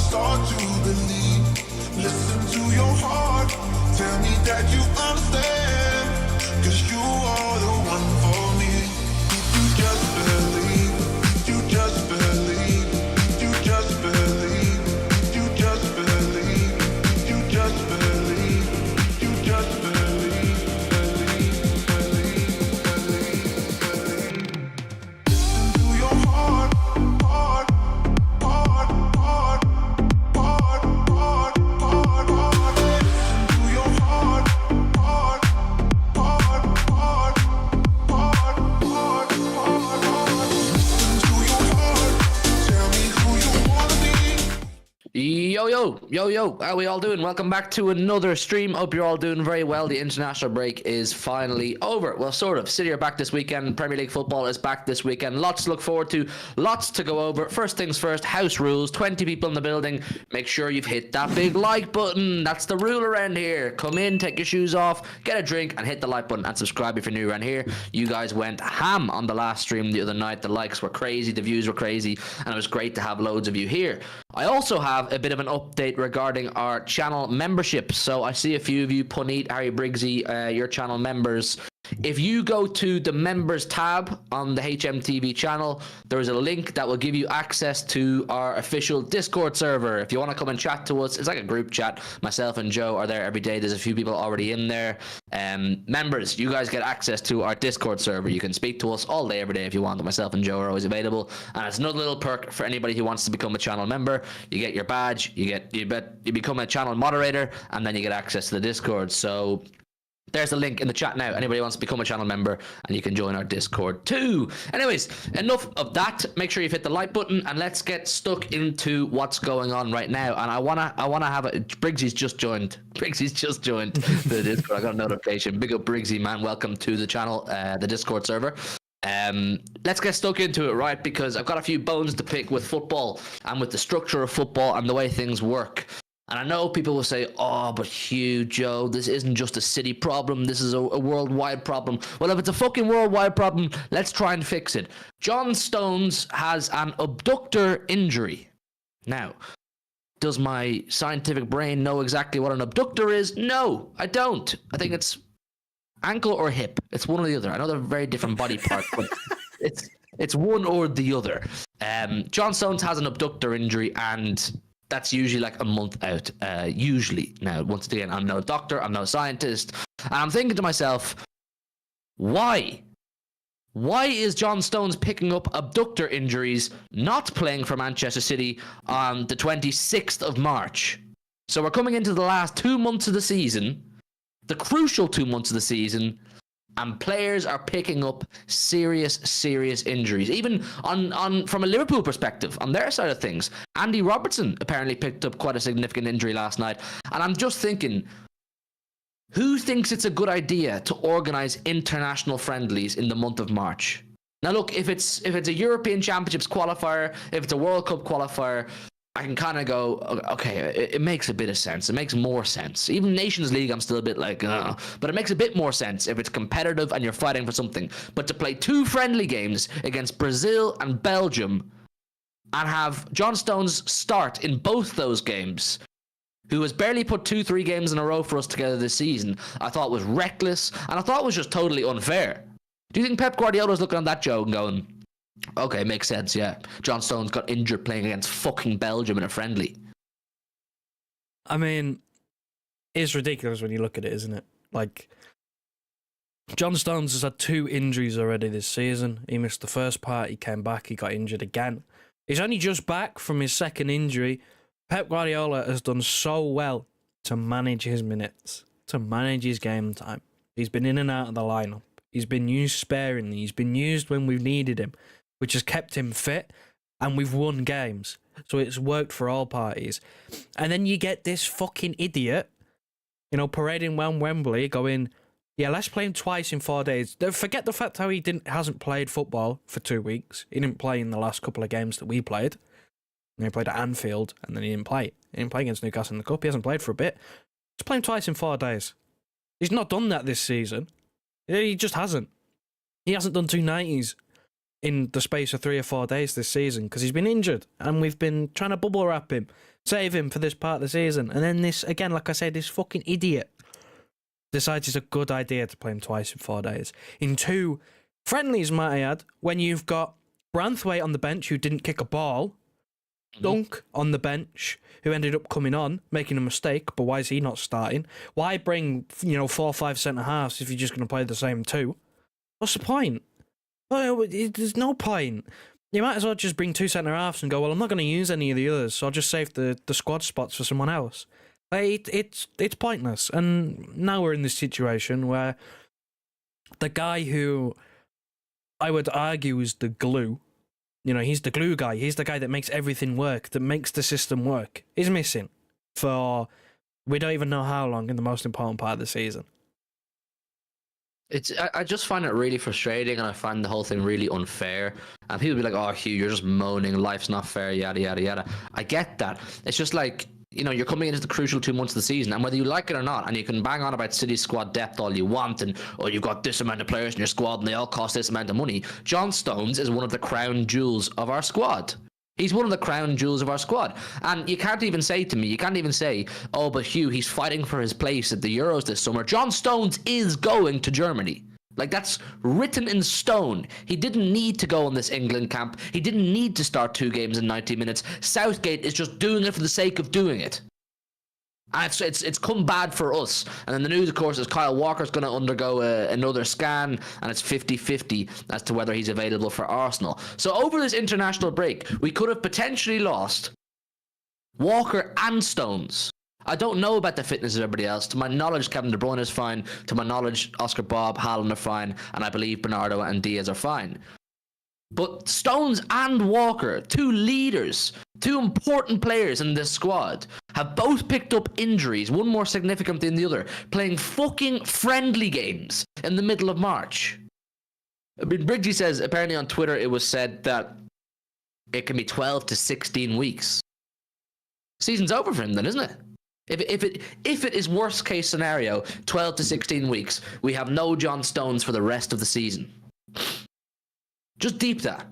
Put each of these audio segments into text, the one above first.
start to believe. Listen to your heart, tell me that you understand, 'cause you are the one for me. If you just believe, if you just believe, if you just believe, if you just believe, if you just believe, if you just believe, believe. Listen to your heart, heart, heart, heart, heart, heart, heart, heart. Listen to your heart, heart, heart, heart, heart, heart, heart, heart. Listen to your heart, tell me who you wanna be. Yo, how we all doing? Welcome back to another stream. Hope you're all doing very well. The international break is finally over. Well, sort of. City are back this weekend. Premier League football is back this weekend. Lots to look forward to. Lots to go over. First things first, house rules. 20 people in the building. Make sure you've hit that big like button. That's the rule around here. Come in, take your shoes off, get a drink, and hit the like button. And subscribe if you're new around here. You guys went ham on the last stream the other night. The likes were crazy. The views were crazy. And it was great to have loads of you here. I also have a bit of an update regarding our channel membership. So I see a few of you, Puneet, Harry Briggsy, your channel members. If you go to the members tab on the HMTV channel, there is a link that will give you access to our official Discord server. If you want to come and chat to us, it's like a group chat. Myself and Joe are there every day. There's a few people already in there. Members, you guys get access to our Discord server. You can speak to us all day, every day if you want. Myself and Joe are always available. And it's another little perk for anybody who wants to become a channel member. You get your badge, you become a channel moderator, and then you get access to the Discord. So there's a link in the chat now. Anybody wants to become a channel member, and you can join our Discord too. Anyways, enough of that. Make sure you've hit the like button, and let's get stuck into what's going on right now. And I wanna have a Briggsy's just joined. Briggsy's just joined the Discord. I got a notification. Big up Briggsy, man. Welcome to the channel, the Discord server. Let's get stuck into it, right? Because I've got a few bones to pick with football and with the structure of football and the way things work. And I know people will say, oh, but Hugh, Joe, this isn't just a City problem. This is a worldwide problem. Well, if it's a fucking worldwide problem, let's try and fix it. John Stones has an abductor injury. Now, does my scientific brain know exactly what an abductor is? No, I don't. I think it's ankle or hip. It's one or the other. I know they're very different body parts, but it's one or the other. John Stones has an abductor injury, and that's usually like a month out, usually. Now, once again, I'm no doctor, I'm no scientist, and I'm thinking to myself, why? Why is John Stones picking up abductor injuries, not playing for Manchester City on the 26th of March? So we're coming into the last 2 months of the season, the crucial 2 months of the season, and players are picking up serious injuries. Even on from a Liverpool perspective, on their side of things, Andy Robertson apparently picked up quite a significant injury last night. And I'm just thinking, who thinks it's a good idea to organise international friendlies in the month of March? Now, look, if it's a European Championships qualifier, if it's a World Cup qualifier, I can kind of go, okay, it makes a bit of sense. It makes more sense. Even Nations League, I'm still a bit like, but it makes a bit more sense if it's competitive and you're fighting for something. But to play 2 friendly games against Brazil and Belgium and have John Stones start in both those games, who has barely put 2-3 games in a row for us together this season, I thought was reckless, and I thought was just totally unfair. Do you think Pep Guardiola's looking on that, Joe, and going, okay, makes sense, yeah. John Stones got injured playing against fucking Belgium in a friendly? I mean, it's ridiculous when you look at it, isn't it? Like, John Stones has had 2 injuries already this season. He missed the first part, he came back, he got injured again. He's only just back from his second injury. Pep Guardiola has done so well to manage his minutes, to manage his game time. He's been in and out of the lineup. He's been used sparingly. He's been used when we've needed him, which has kept him fit, and we've won games. So it's worked for all parties. And then you get this fucking idiot, parading around Wembley going, yeah, let's play him twice in 4 days. Forget the fact how he hasn't played football for 2 weeks. He didn't play in the last couple of games that we played. And he played at Anfield, and then he didn't play. He didn't play against Newcastle in the Cup. He hasn't played for a bit. Just play him twice in 4 days. He's not done that this season. He just hasn't. He hasn't done 290s in the space of 3 or 4 days this season because he's been injured, and we've been trying to bubble wrap him, Save him for this part of the season. And then this, again, like I said, this fucking idiot decides it's a good idea to play him twice in 4 days. In 2 friendlies, might I add, when you've got Branthwaite on the bench who didn't kick a ball, Dunk on the bench who ended up coming on, making a mistake, but why is he not starting? Why bring, 4 or 5 centre-halves if you're just going to play the same 2? What's the point? Oh, there's no point. You might as well just bring 2 centre-halves and go, well, I'm not going to use any of the others, so I'll just save the squad spots for someone else. It's pointless. And now we're in this situation where the guy who I would argue is the glue, he's the glue guy, he's the guy that makes everything work, that makes the system work, is missing for we don't even know how long in the most important part of the season. I just find it really frustrating, and I find the whole thing really unfair. And people be like, "Oh, Hugh, you're just moaning. Life's not fair. Yada yada yada." I get that. It's just like, you're coming into the crucial 2 months of the season, and whether you like it or not, and you can bang on about City's squad depth all you want, and you've got this amount of players in your squad, and they all cost this amount of money. John Stones is one of the crown jewels of our squad. He's one of the crown jewels of our squad. And you can't even say, oh, but Hugh, he's fighting for his place at the Euros this summer. John Stones is going to Germany. Like, that's written in stone. He didn't need to go on this England camp. He didn't need to start 2 games in 90 minutes. Southgate is just doing it for the sake of doing it. And it's come bad for us. And then the news, of course, is Kyle Walker's going to undergo another scan, and it's 50-50 as to whether he's available for Arsenal. So over this international break, we could have potentially lost Walker and Stones. I don't know about the fitness of everybody else. To my knowledge, Kevin De Bruyne is fine. To my knowledge, Oscar Bob, Haaland are fine. And I believe Bernardo and Diaz are fine. But Stones and Walker, 2 leaders, 2 important players in this squad, have both picked up injuries, one more significant than the other, playing fucking friendly games in the middle of March. I mean, Bridgie says, apparently on Twitter, it was said that it can be 12 to 16 weeks. Season's over for him then, isn't it? If it is worst case scenario, 12 to 16 weeks, we have no John Stones for the rest of the season. Just deep that.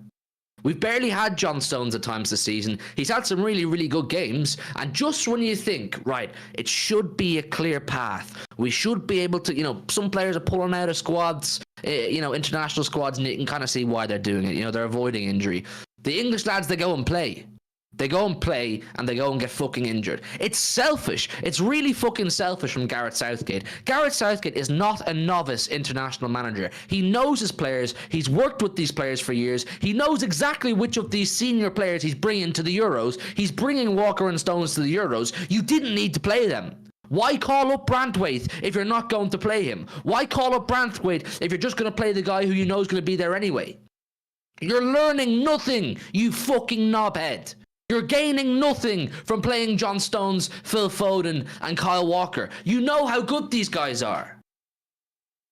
We've barely had John Stones at times this season. He's had some really, really good games. And just when you think, right, it should be a clear path. We should be able to, some players are pulling out of squads, international squads, and you can kind of see why they're doing it. They're avoiding injury. The English lads, they go and play. They go and play, and they go and get fucking injured. It's selfish. It's really fucking selfish from Gareth Southgate. Gareth Southgate is not a novice international manager. He knows his players. He's worked with these players for years. He knows exactly which of these senior players he's bringing to the Euros. He's bringing Walker and Stones to the Euros. You didn't need to play them. Why call up Branthwaite if you're not going to play him? Why call up Branthwaite if you're just going to play the guy who you know is going to be there anyway? You're learning nothing, you fucking knobhead. You're gaining nothing from playing John Stones, Phil Foden, and Kyle Walker. You know how good these guys are.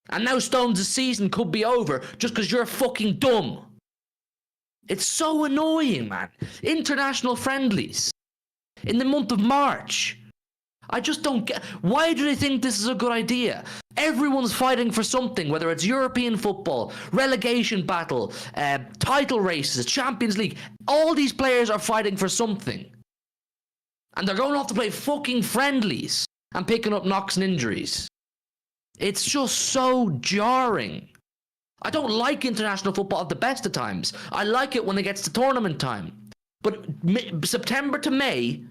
And now Stones' season could be over just because you're fucking dumb. It's so annoying, man. International friendlies in the month of March. I just don't get... Why do they think this is a good idea? Everyone's fighting for something, whether it's European football, relegation battle, title races, Champions League. All these players are fighting for something. And they're going off to play fucking friendlies and picking up knocks and injuries. It's just so jarring. I don't like international football at the best of times. I like it when it gets to tournament time. But September to May...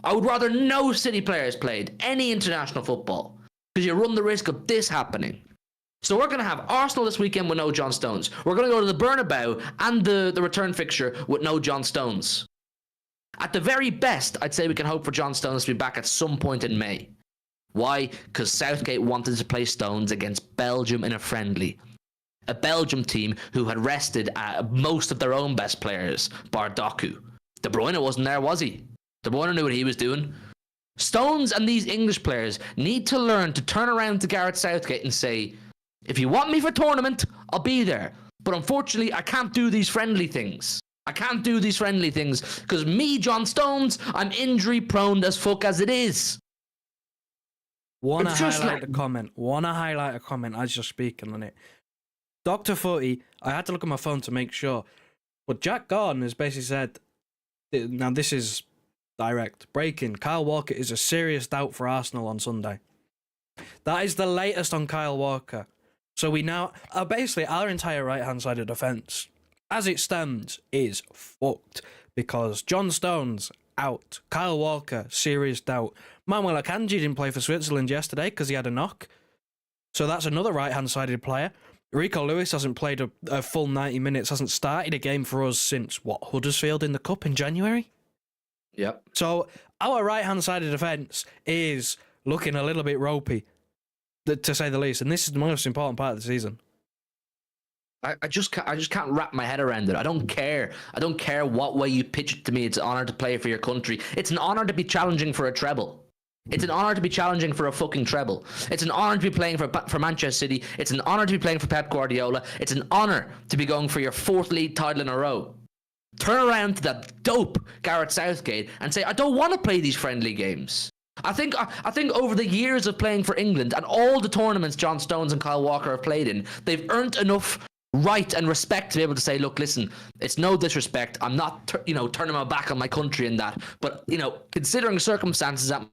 I would rather no City players played any international football because you run the risk of this happening. So we're going to have Arsenal this weekend with no John Stones. We're going to go to the Bernabeu and the return fixture with no John Stones. At the very best, I'd say we can hope for John Stones to be back at some point in May. Why? Because Southgate wanted to play Stones against Belgium in a friendly. A Belgium team who had rested most of their own best players, bar Doku. De Bruyne wasn't there, was he? De Bruyne knew what he was doing. Stones and these English players need to learn to turn around to Gareth Southgate and say, if you want me for tournament, I'll be there. But unfortunately, I can't do these friendly things. I can't do these friendly things because me, John Stones, I'm injury prone as fuck as it is. Wanna highlight a comment as you're speaking on it. Dr. Footy, I had to look at my phone to make sure, but Jack Gordon has basically said, now this is direct. Breaking. Kyle Walker is a serious doubt for Arsenal on Sunday. That is the latest on Kyle Walker. So we now... basically, our entire right-hand side of defence, as it stands, is fucked. Because John Stones, out. Kyle Walker, serious doubt. Manuel Akanji didn't play for Switzerland yesterday because he had a knock. So that's another right-hand-sided player. Rico Lewis hasn't played a full 90 minutes, hasn't started a game for us since, Huddersfield in the Cup in January? Yep. So our right-hand side of defence is looking a little bit ropey, to say the least, and this is the most important part of the season. I just can't wrap my head around it. I don't care. I don't care what way you pitch it to me. It's an honour to play for your country. It's an honour to be challenging for a treble. It's an honour to be challenging for a fucking treble. It's an honour to be playing for Manchester City. It's an honour to be playing for Pep Guardiola. It's an honour to be going for your 4th league title in a row. Turn around to that dope Gareth Southgate and say, I don't want to play these friendly games. I think over the years of playing for England and all the tournaments John Stones and Kyle Walker have played in, they've earned enough right and respect to be able to say, look, listen, it's no disrespect. I'm not, turning my back on my country in that. But, considering circumstances that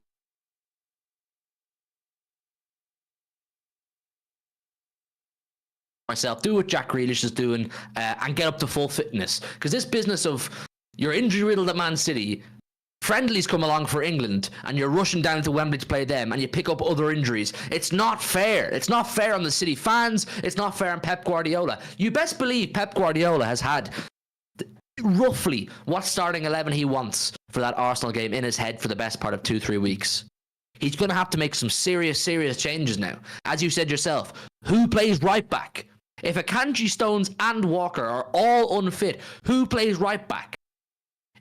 myself, do what Jack Grealish is doing and get up to full fitness. Because this business of you're injury-riddled at Man City, friendlies come along for England, and you're rushing down to Wembley to play them, and you pick up other injuries. It's not fair. It's not fair on the City fans. It's not fair on Pep Guardiola. You best believe Pep Guardiola has had roughly what starting 11 he wants for that Arsenal game in his head for the best part of 2-3 weeks. He's going to have to make some serious changes now. As you said yourself, who plays right back? If Akanji, Stones and Walker are all unfit, who plays right back?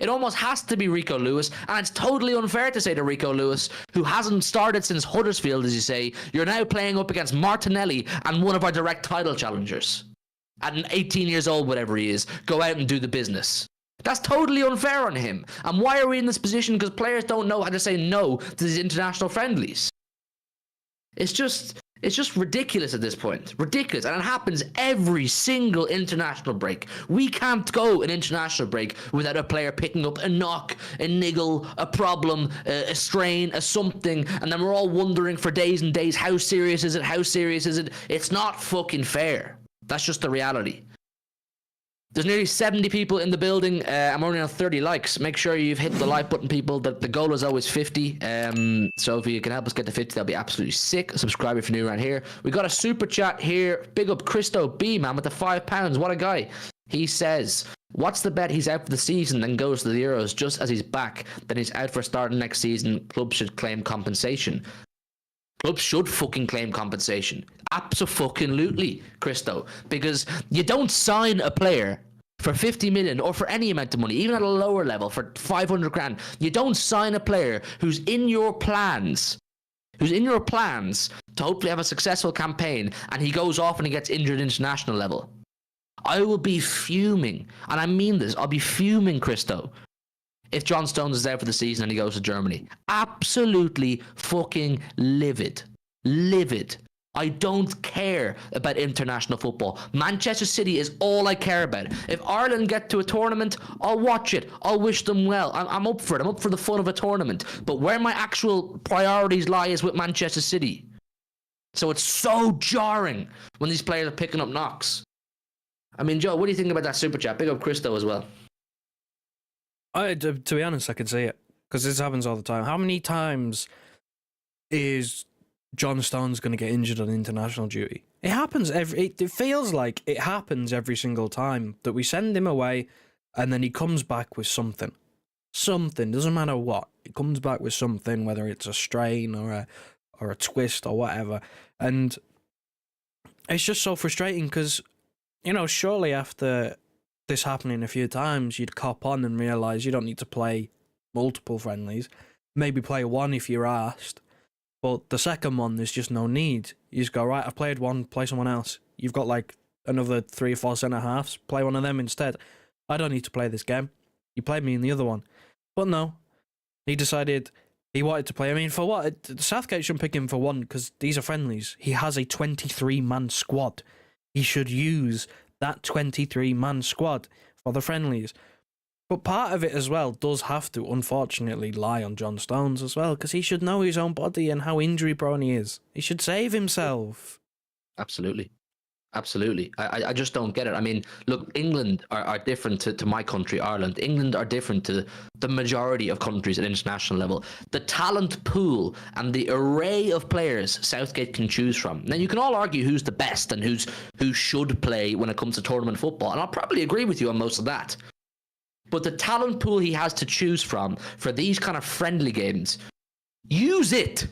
It almost has to be Rico Lewis, and it's totally unfair to say to Rico Lewis, who hasn't started since Huddersfield, as you say, you're now playing up against Martinelli and one of our direct title challengers. At 18 years old, whatever he is, go out and do the business. That's totally unfair on him. And why are we in this position? Because players don't know how to say no to these international friendlies. It's just ridiculous at this point. Ridiculous. And it happens every single international break. We can't go an international break without a player picking up a knock, a niggle, a problem, a strain, a something. And then we're all wondering for days and days, how serious is it? How serious is it? It's not fucking fair. That's just the reality. There's nearly 70 people in the building. I'm only on 30 likes. Make sure you've hit the like button, people. The goal is always 50. So if you can help us get to 50, that'll be absolutely sick. Subscribe if you're new around here. We got a super chat here. Big up Christo B, man, with the £5. What a guy. He says, what's the bet he's out for the season, then goes to the Euros just as he's back? Then he's out for starting next season. Clubs should claim compensation. Clubs should fucking claim compensation. Abso-fucking-lutely, Christo. Because you don't sign a player for 50 million or for any amount of money, even at a lower level, for 500 grand. You don't sign a player who's in your plans to hopefully have a successful campaign, and he goes off and he gets injured at international level. I will be fuming, and I mean this, I'll be fuming, Christo, if John Stones is out for the season and he goes to Germany. Absolutely fucking livid. Livid. I don't care about international football. Manchester City is all I care about. If Ireland get to a tournament, I'll watch it. I'll wish them well. I'm up for it. I'm up for the fun of a tournament. But where my actual priorities lie is with Manchester City. So it's so jarring when these players are picking up knocks. I mean, Joe, what do you think about that super chat? Big up Christo as well. To be honest, I can see it, because this happens all the time. How many times is John Stones going to get injured on international duty? It happens it feels like it happens every single time that we send him away, and then he comes back with something. Something, doesn't matter what. He comes back with something, whether it's a strain or a twist or whatever. And it's just so frustrating because, surely after this happening a few times, you'd cop on and realise you don't need to play multiple friendlies. Maybe play one if you're asked. But the second one, there's just no need. You just go, right, I've played one, play someone else. You've got like another 3 or 4 centre-halves, play one of them instead. I don't need to play this game. You played me in the other one. But no, he decided he wanted to play. I mean, for what? Southgate shouldn't pick him for one because these are friendlies. He has a 23-man squad. He should use that 23-man squad for the friendlies. But part of it as well does have to, unfortunately, lie on John Stones as well, because he should know his own body and how injury prone he is. He should save himself. Absolutely. Absolutely. I just don't get it. I mean, look, England are different to my country, Ireland. England are different to the majority of countries at international level. The talent pool and the array of players Southgate can choose from. Now, you can all argue who's the best and who should play when it comes to tournament football, and I'll probably agree with you on most of that. But the talent pool he has to choose from for these kind of friendly games, use it.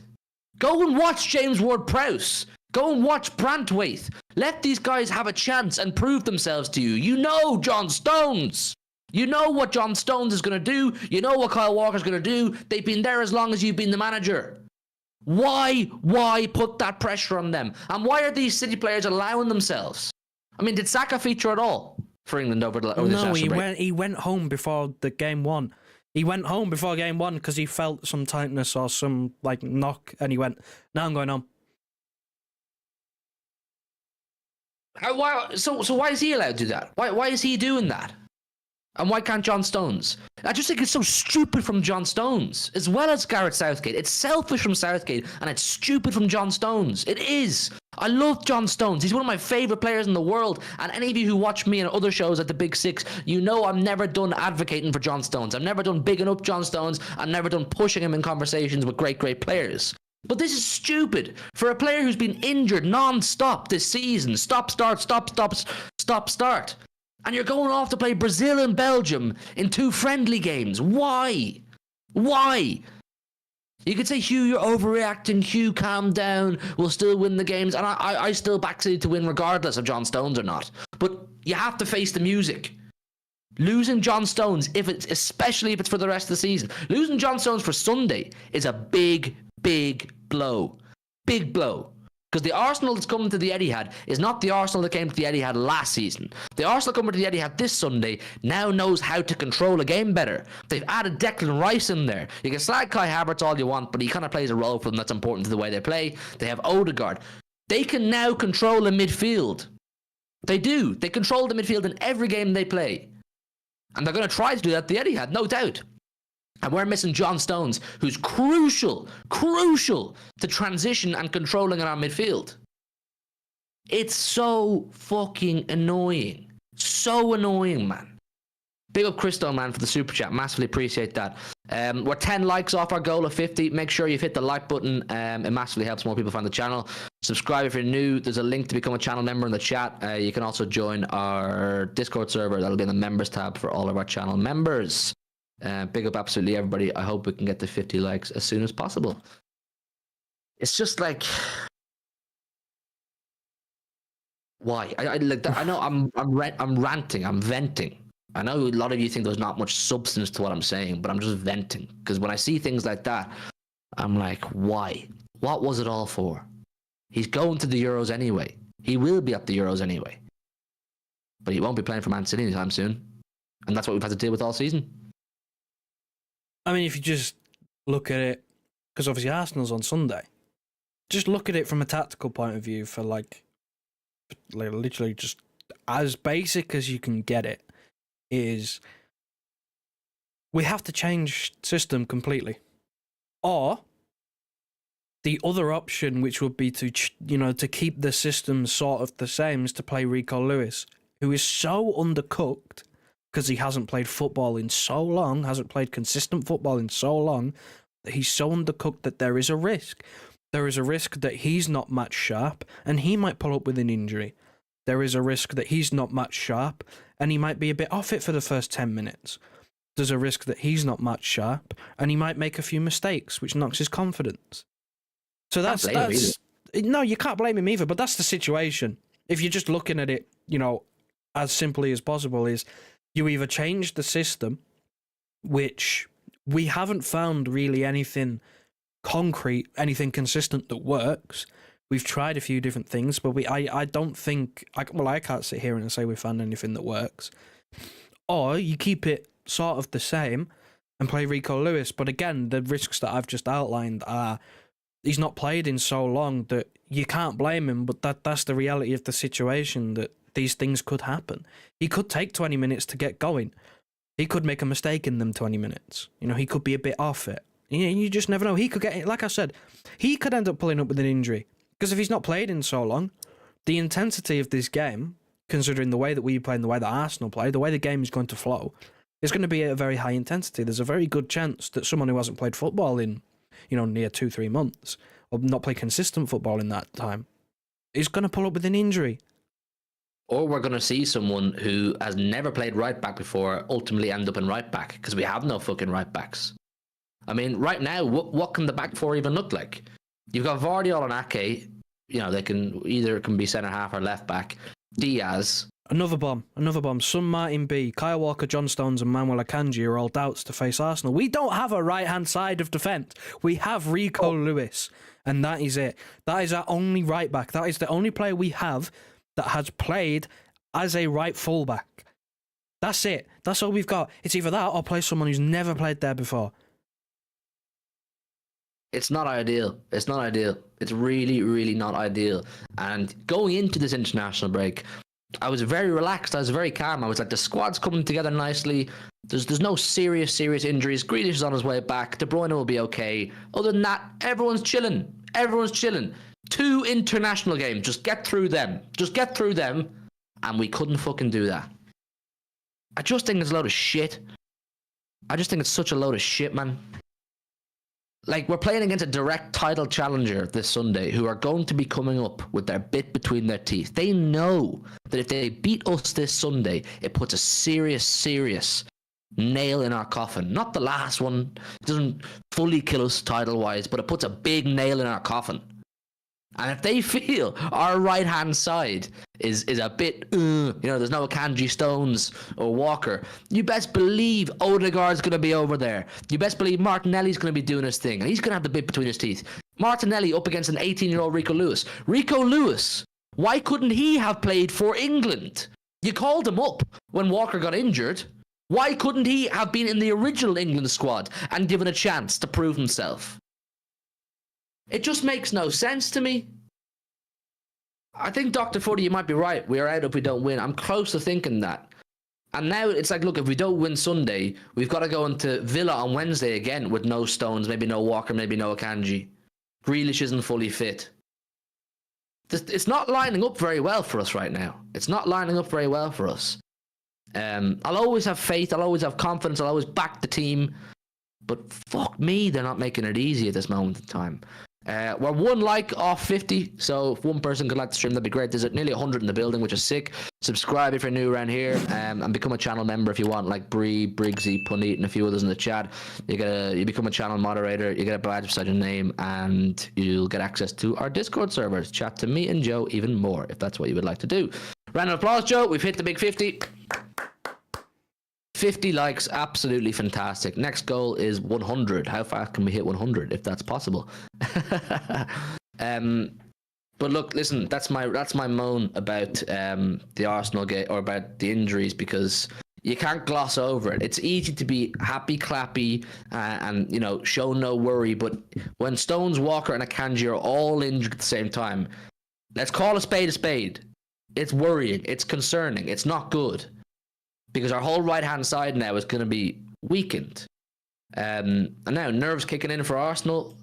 Go and watch James Ward-Prowse. Go and watch Brantwaite. Let these guys have a chance and prove themselves to you. You know John Stones. You know what John Stones is going to do. You know what Kyle Walker's going to do. They've been there as long as you've been the manager. Why put that pressure on them? And why are these City players allowing themselves? I mean, did Saka feature at all for England over the No, he went home before the game one. He went home before game one because he felt some tightness or some knock, and he went, "Now I'm going home." So why is he allowed to do that? Why is he doing that? And why can't John Stones? I just think it's so stupid from John Stones, as well as Gareth Southgate. It's selfish from Southgate, and it's stupid from John Stones. It is. I love John Stones. He's one of my favourite players in the world. And any of you who watch me on other shows at the Big Six, you know I'm never done advocating for John Stones. I'm never done bigging up John Stones. I'm never done pushing him in conversations with great players. But this is stupid for a player who's been injured non-stop this season. Stop, start. And you're going off to play Brazil and Belgium in 2 friendly games. Why? You could say, Hugh, you're overreacting. Hugh, calm down. We'll still win the games. And I still back City to win regardless of John Stones or not. But you have to face the music. Losing John Stones, especially if it's for the rest of the season, losing John Stones for Sunday is a big blow. Big blow. Because the Arsenal that's coming to the Etihad is not the Arsenal that came to the Etihad last season. The Arsenal coming to the Etihad this Sunday now knows how to control a game better. They've added Declan Rice in there. You can slag Kai Havertz all you want, but he kind of plays a role for them that's important to the way they play. They have Odegaard. They can now control a midfield. They do. They control the midfield in every game they play. And they're going to try to do that at the Etihad, no doubt. And we're missing John Stones, who's crucial to transition and controlling in our midfield. It's so fucking annoying. So annoying, man. Big up Christo, man, for the super chat. Massively appreciate that. We're 10 likes off our goal of 50. Make sure you've hit the like button. It massively helps more people find the channel. Subscribe if you're new. There's a link to become a channel member in the chat. You can also join our Discord server. That'll be in the members tab for all of our channel members. Big up absolutely everybody. I hope we can get to 50 likes as soon as possible. It's just like, why? I know I'm ranting. I'm venting. I know a lot of you think there's not much substance to what I'm saying, but I'm just venting. Because when I see things like that, I'm like, why? What was it all for? He's going to the Euros anyway. He will be at the Euros anyway. But he won't be playing for Man City anytime soon. And that's what we've had to deal with all season. I mean, if you just look at it, because obviously Arsenal's on Sunday, just look at it from a tactical point of view for like literally just as basic as you can get it, is we have to change system completely. Or the other option, which would be to keep the system sort of the same, is to play Rico Lewis, who is so undercooked because he hasn't played football in so long, hasn't played consistent football in so long, that he's so undercooked that there is a risk. There is a risk that he's not match sharp and he might pull up with an injury. There is a risk that he's not match sharp and he might be a bit off it for the first 10 minutes. There's a risk that he's not match sharp and he might make a few mistakes, which knocks his confidence. So that's no, you can't blame him either, but that's the situation. If you're just looking at it, as simply as possible, is you either change the system, which we haven't found really anything concrete, anything consistent that works. We've tried a few different things, but I don't think, I can't sit here and say we found anything that works. Or you keep it sort of the same and play Rico Lewis. But again, the risks that I've just outlined are he's not played in so long that you can't blame him, but that's the reality of the situation, that these things could happen. He could take 20 minutes to get going. He could make a mistake in them 20 minutes. You know, he could be a bit off it. You just never know. He could get, like I said, he could end up pulling up with an injury. Because if he's not played in so long, the intensity of this game, considering the way that we play and the way that Arsenal play, the way the game is going to flow, is going to be at a very high intensity. There's a very good chance that someone who hasn't played football in, near 2-3 months, or not played consistent football in that time, is going to pull up with an injury. Or we're going to see someone who has never played right back before ultimately end up in right back because we have no fucking right backs. I mean, right now, what can the back four even look like? You've got Vardiol and Ake. They can be centre half or left back. Diaz. Another bomb. Son Martin B, Kyle Walker, John Stones, and Manuel Akanji are all doubts to face Arsenal. We don't have a right-hand side of defence. We have Rico Lewis, and that is it. That is our only right back. That is the only player we have that has played as a right fullback. That's it. That's all we've got. It's either that or play someone who's never played there before. It's not ideal. It's really, really not ideal. And going into this international break, I was very relaxed. I was very calm. I was like, the squad's coming together nicely. There's no serious injuries. Grealish is on his way back. De Bruyne will be okay. Other than that, everyone's chilling. 2 international games. Just get through them. And we couldn't fucking do that. I just think it's a load of shit. I just think it's such a load of shit, man. Like, we're playing against a direct title challenger this Sunday who are going to be coming up with their bit between their teeth. They know that if they beat us this Sunday, it puts a serious nail in our coffin. Not the last one. It doesn't fully kill us title-wise, but it puts a big nail in our coffin. And if they feel our right-hand side is a bit, there's no Akanji, Stones or Walker, you best believe Odegaard's going to be over there. You best believe Martinelli's going to be doing his thing, and he's going to have the bit between his teeth. Martinelli up against an 18-year-old Rico Lewis. Rico Lewis, why couldn't he have played for England? You called him up when Walker got injured. Why couldn't he have been in the original England squad and given a chance to prove himself? It just makes no sense to me. I think, Dr. Footy, you might be right. We are out if we don't win. I'm close to thinking that. And now it's like, look, if we don't win Sunday, we've got to go into Villa on Wednesday again with no Stones, maybe no Walker, maybe no Akanji. Grealish isn't fully fit. It's not lining up very well for us right now. I'll always have faith. I'll always have confidence. I'll always back the team. But fuck me, they're not making it easy at this moment in time. We're 1 like off 50, so if one person could like the stream, that'd be great. There's nearly 100 in the building, which is sick. Subscribe if you're new around here, and become a channel member if you want, like Bree, Briggsy, Puneet, and a few others in the chat. You become a channel moderator, you get a badge beside your name, and you'll get access to our Discord servers. Chat to me and Joe even more, if that's what you would like to do. Round of applause, Joe. We've hit the big 50. 50 likes, absolutely fantastic. Next goal is 100. How fast can we hit 100 if that's possible? But look, listen, that's my moan about the Arsenal game, or about the injuries, because you can't gloss over it. It's easy to be happy clappy and show no worry, but when Stones, Walker, and Akanji are all injured at the same time, let's call a spade a spade. It's worrying. It's concerning. It's not good. Because our whole right-hand side now is going to be weakened. And now nerves kicking in for Arsenal.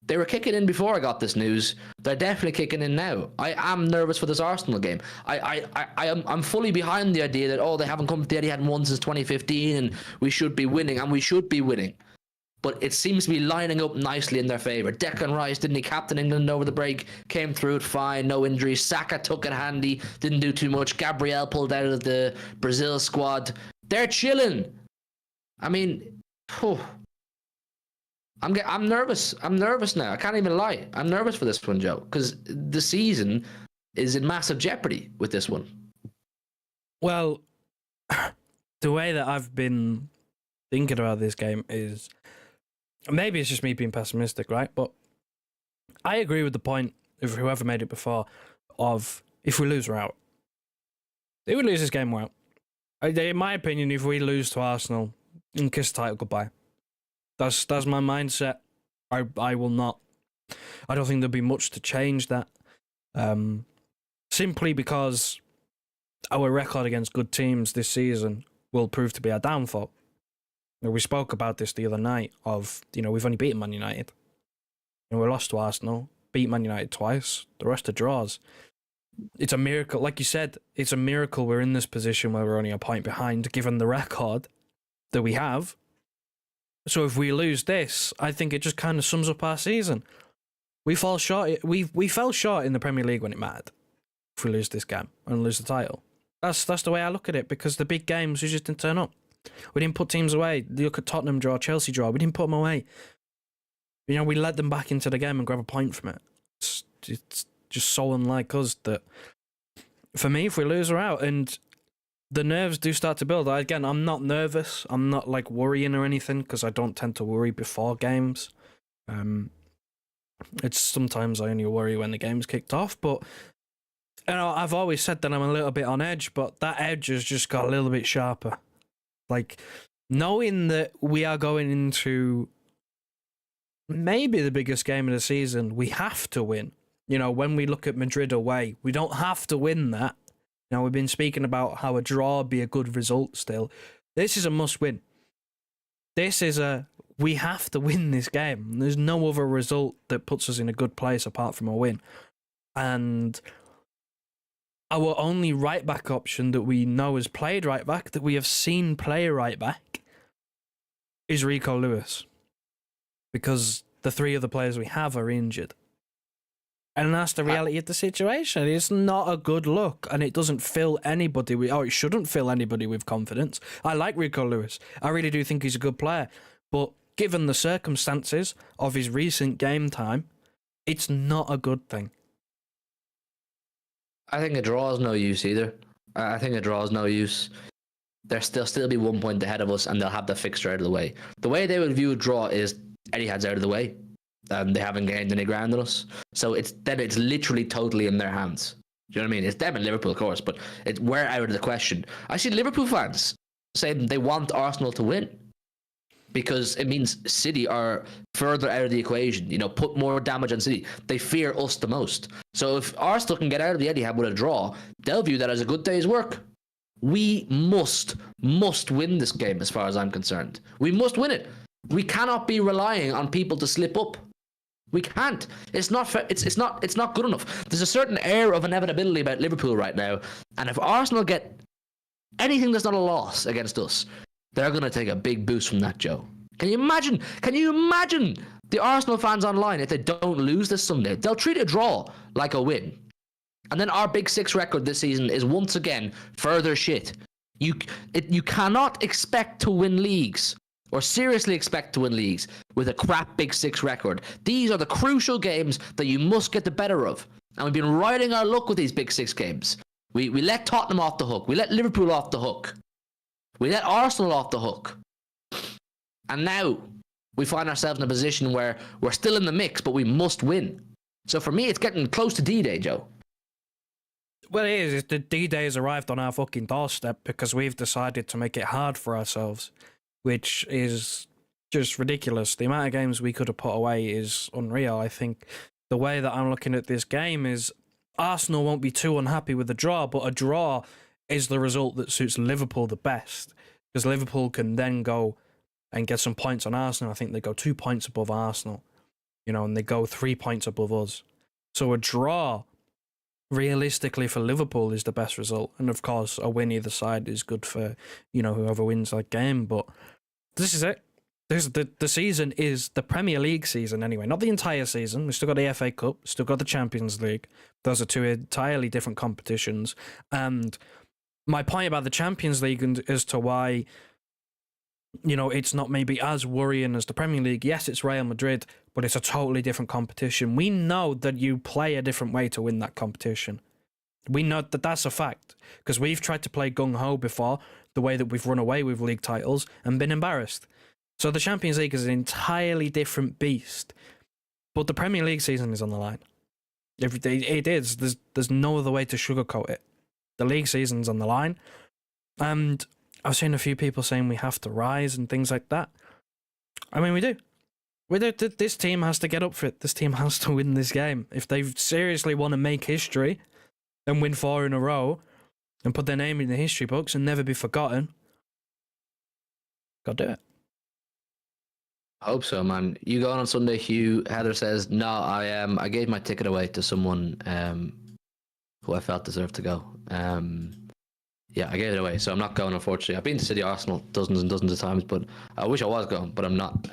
They were kicking in before I got this news. They're definitely kicking in now. I am nervous for this Arsenal game. I'm fully behind the idea that, they haven't come to the Etihad once since 2015 and we should be winning, and we should be winning. But it seems to be lining up nicely in their favour. Declan Rice, didn't he captain England over the break? Came through it fine, no injuries. Saka took it handy, didn't do too much. Gabriel pulled out of the Brazil squad. They're chilling. I mean, I'm nervous. I'm nervous now. I can't even lie. I'm nervous for this one, Joe, because the season is in massive jeopardy with this one. Well, the way that I've been thinking about this game is, maybe it's just me being pessimistic, right? But I agree with the point of whoever made it before of, if we lose, we're out. If we lose this game, we're out. In my opinion, if we lose to Arsenal, and kiss the title goodbye. That's my mindset. I will not. I don't think there'll be much to change that. Simply because our record against good teams this season will prove to be our downfall. We spoke about this the other night of, we've only beaten Man United. And we lost to Arsenal, beat Man United twice, the rest are draws. It's a miracle. Like you said, it's a miracle we're in this position where we're only a point behind, given the record that we have. So if we lose this, I think it just kind of sums up our season. We fall short. We fell short in the Premier League when it mattered. If we lose this game and lose the title, that's the way I look at it, because the big games we just didn't turn up. We didn't put teams away. Look at Tottenham draw, Chelsea draw. We didn't put them away. We let them back into the game and grab a point from it. It's just so unlike us that, for me, if we lose, we're out. And the nerves do start to build. Again, I'm not nervous. I'm not like worrying or anything, because I don't tend to worry before games. It's sometimes I only worry when the game's kicked off. But I've always said that I'm a little bit on edge, but that edge has just got a little bit sharper. Like, knowing that we are going into maybe the biggest game of the season, we have to win. When we look at Madrid away, we don't have to win that. We've been speaking about how a draw would be a good result still. This is a must-win. We have to win this game. There's no other result that puts us in a good place apart from a win. And our only right-back option that we know has played right-back, that we have seen play right-back, is Rico Lewis. Because the three other players we have are injured. And that's the reality of the situation. It's not a good look, and it doesn't fill anybody it shouldn't fill anybody with confidence. I like Rico Lewis. I really do think he's a good player. But given the circumstances of his recent game time, it's not a good thing. I think a draw is no use either. I think a draw is no use. They'll still be 1 point ahead of us, and they'll have the fixture out of the way. The way they would view a draw is Etihad's out of the way. They haven't gained any ground on us. So it's literally totally in their hands. Do you know what I mean? It's them and Liverpool, of course, but we're out of the question. I see Liverpool fans saying they want Arsenal to win, because it means City are further out of the equation, put more damage on City. They fear us the most. So if Arsenal can get out of the Etihad with a draw, they'll view that as a good day's work. We must win this game, as far as I'm concerned. We must win it. We cannot be relying on people to slip up. We can't. It's not good enough. There's a certain air of inevitability about Liverpool right now, and if Arsenal get anything that's not a loss against us, they're going to take a big boost from that, Joe. Can you imagine the Arsenal fans online if they don't lose this Sunday? They'll treat a draw like a win. And then our Big Six record this season is once again further shit. You cannot expect to win leagues, or seriously expect to win leagues, with a crap Big Six record. These are the crucial games that you must get the better of. And we've been riding our luck with these Big Six games. We let Tottenham off the hook. We let Liverpool off the hook. We let Arsenal off the hook. And now we find ourselves in a position where we're still in the mix, but we must win. So for me, it's getting close to D-Day, Joe. Well, it is. The D-Day has arrived on our fucking doorstep because we've decided to make it hard for ourselves, which is just ridiculous. The amount of games we could have put away is unreal. I think the way that I'm looking at this game is Arsenal won't be too unhappy with a draw, but a draw is the result that suits Liverpool the best, because Liverpool can then go and get some points on Arsenal. I think they go 2 points above Arsenal, and they go 3 points above us. So a draw, realistically, for Liverpool is the best result. And of course, a win either side is good for, whoever wins that game. But this is it. The season is the Premier League season anyway, not the entire season. We've still got the FA Cup, still got the Champions League. Those are two entirely different competitions. And my point about the Champions League and as to why, it's not maybe as worrying as the Premier League. Yes, it's Real Madrid, but it's a totally different competition. We know that you play a different way to win that competition. We know that that's a fact, because we've tried to play gung-ho before, the way that we've run away with league titles and been embarrassed. So the Champions League is an entirely different beast, but the Premier League season is on the line. It is. There's no other way to sugarcoat it. The league season's on the line, and I've seen a few people saying we have to rise and things like that. I mean, we do. This team has to get up for it. This team has to win this game. If they seriously want to make history and win 4 in a row and put their name in the history books and never be forgotten, Got to do it. I hope so, man. You going on Sunday, Hugh? Heather says, no, I gave my ticket away to someone who I felt deserved to go. Yeah, I gave it away, so I'm not going, unfortunately. I've been to City Arsenal dozens and dozens of times, but I wish I was going, but I'm not.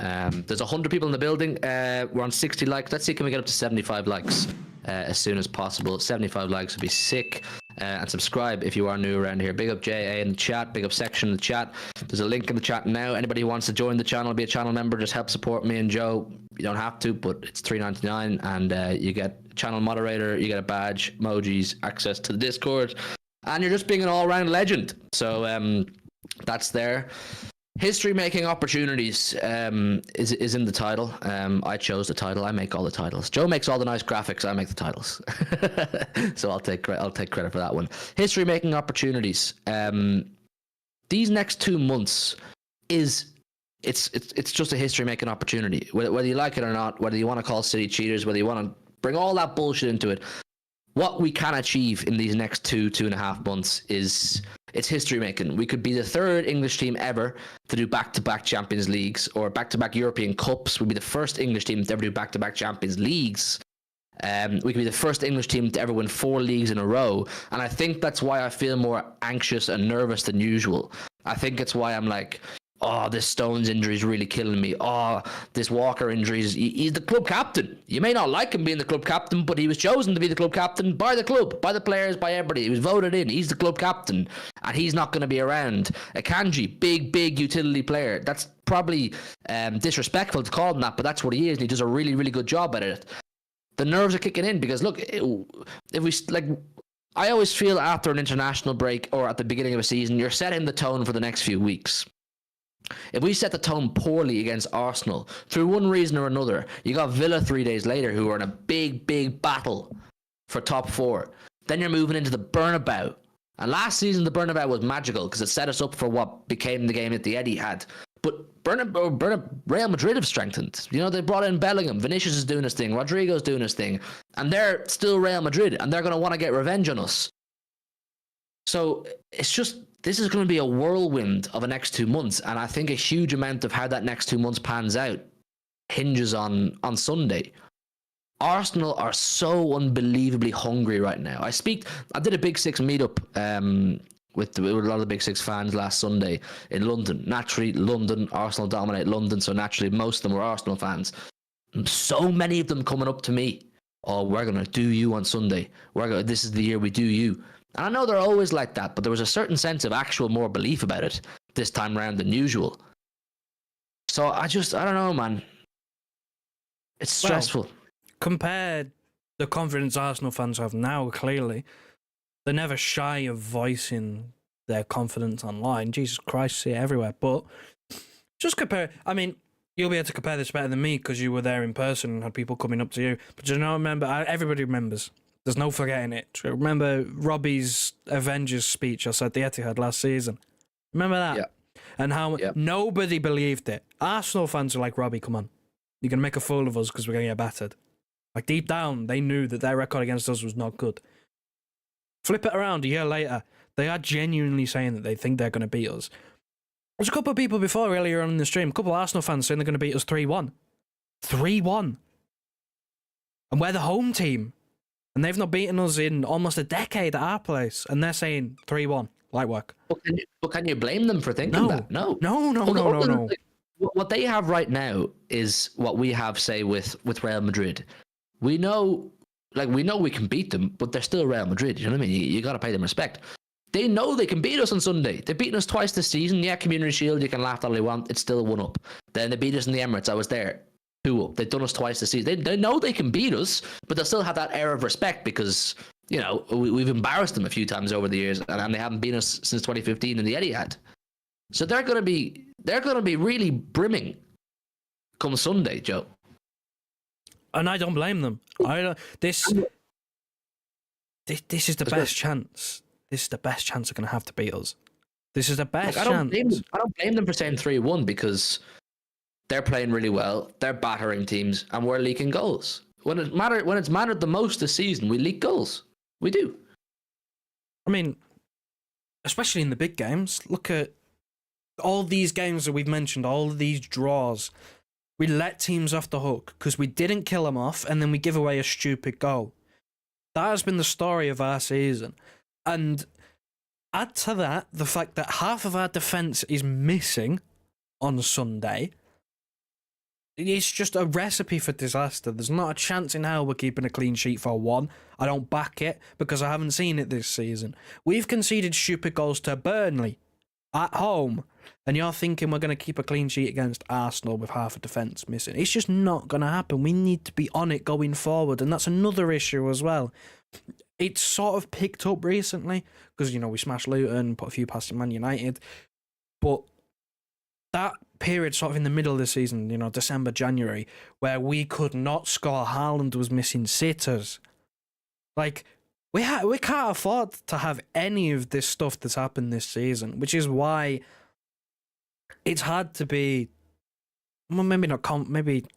There's 100 people in the building. We're on 60 likes. Let's see, can we get up to 75 likes as soon as possible? 75 likes would be sick. And subscribe if you are new around here. Big up JA in the chat. Big up section in the chat. There's a link in the chat now. Anybody who wants to join the channel, be a channel member, just help support me and Joe. You don't have to, but it's $3.99, and you get channel moderator, you get a badge, emojis, access to the Discord, and you're just being an all-round legend. So that's there. History-making opportunities is in the title. I chose the title. I make all the titles. Joe makes all the nice graphics. I make the titles. So I'll take credit for that one. History-making opportunities. These next 2 months it's just a history-making opportunity. Whether you like it or not, whether you want to call City cheaters, whether you want to bring all that bullshit into it, what we can achieve in these next 2.5 months it's history making. We could be the 3rd English team ever to do back-to-back Champions Leagues or back-to-back European Cups. We'd be the first English team to ever do back-to-back Champions Leagues. We could be the first English team to ever win 4 leagues in a row. And I think that's why I feel more anxious and nervous than usual. I think it's why I'm like, oh, this Stones injury is really killing me. Oh, this Walker injury he's the club captain. You may not like him being the club captain, but he was chosen to be the club captain by the club, by the players, by everybody. He was voted in. He's the club captain, and he's not going to be around. Akanji, big utility player. That's probably disrespectful to call him that, but that's what he is, and he does a really, really good job at it. The nerves are kicking in because, look, if we, like, I always feel after an international break or at the beginning of a season, you're setting the tone for the next few weeks. If we set the tone poorly against Arsenal, through one reason or another, you got Villa 3 days later who are in a big battle for top 4. Then you're moving into the Bernabeu. And last season, the Bernabeu was magical because it set us up for what became the game that the Eddie had. But Real Madrid have strengthened. You know, they brought in Bellingham. Vinicius is doing his thing. Rodrigo's doing his thing. And they're still Real Madrid, and they're going to want to get revenge on us. So it's just, this is going to be a whirlwind of the next 2 months, and I think a huge amount of how that next 2 months pans out hinges on Sunday. Arsenal are so unbelievably hungry right now. I did a Big Six meetup with a lot of the Big Six fans last Sunday in London. Naturally, London, Arsenal dominate London, so naturally most of them were Arsenal fans. So many of them coming up to me, oh, we're going to do you on Sunday. This is the year we do you. And I know they're always like that, but there was a certain sense of actual more belief about it this time around than usual. So I don't know, man. It's stressful. Well, compare the confidence Arsenal fans have now, clearly. They're never shy of voicing their confidence online. Jesus Christ, see it everywhere. But just compare. I mean, you'll be able to compare this better than me because you were there in person and had people coming up to you. But you know, everybody remembers. There's no forgetting it. Remember Robbie's Avengers speech I said the Etihad last season? Remember that? Yeah. And how nobody believed it. Arsenal fans were like, Robbie, come on. You're going to make a fool of us because we're going to get battered. Like, deep down, they knew that their record against us was not good. Flip it around a year later, they are genuinely saying that they think they're going to beat us. There's a couple of people before earlier on in the stream, a couple of Arsenal fans saying they're going to beat us 3-1. 3-1. And we're the home team. And they've not beaten us in almost a decade at our place. And they're saying 3-1. Light work. But can you blame them for thinking that? No. What they have right now is what we have, say, with Real Madrid. We know we can beat them, but they're still Real Madrid. You know what I mean? You got to pay them respect. They know they can beat us on Sunday. They've beaten us twice this season. Yeah, Community Shield, you can laugh all you want. It's still 1-up. Then they beat us in the Emirates. I was there. 2-up. They've done us twice this season. They know they can beat us, but they'll still have that air of respect because, you know, we've embarrassed them a few times over the years, and they haven't beaten us since 2015 in the Etihad. So they're going to be really brimming come Sunday, Joe. And I don't blame them. This is the best chance. This is the best chance they're going to have to beat us. This is the best chance. I don't blame them for saying 3-1 because they're playing really well. They're battering teams, and we're leaking goals. When it's mattered the most this season, we leak goals. We do. I mean, especially in the big games. Look at all these games that we've mentioned, all of these draws, we let teams off the hook because we didn't kill them off, and then we give away a stupid goal. That has been the story of our season. And add to that the fact that half of our defence is missing on Sunday. It's just a recipe for disaster. There's not a chance in hell we're keeping a clean sheet for one. I don't back it because I haven't seen it this season. We've conceded stupid goals to Burnley at home, and you're thinking we're going to keep a clean sheet against Arsenal with half a defence missing. It's just not going to happen. We need to be on it going forward, and that's another issue as well. It's sort of picked up recently because, we smashed Luton, put a few past Man United, but that period sort of in the middle of the season, December, January, where we could not score, Haaland was missing sitters. Like, we can't afford to have any of this stuff that's happened this season, which is why it's hard to be, well, maybe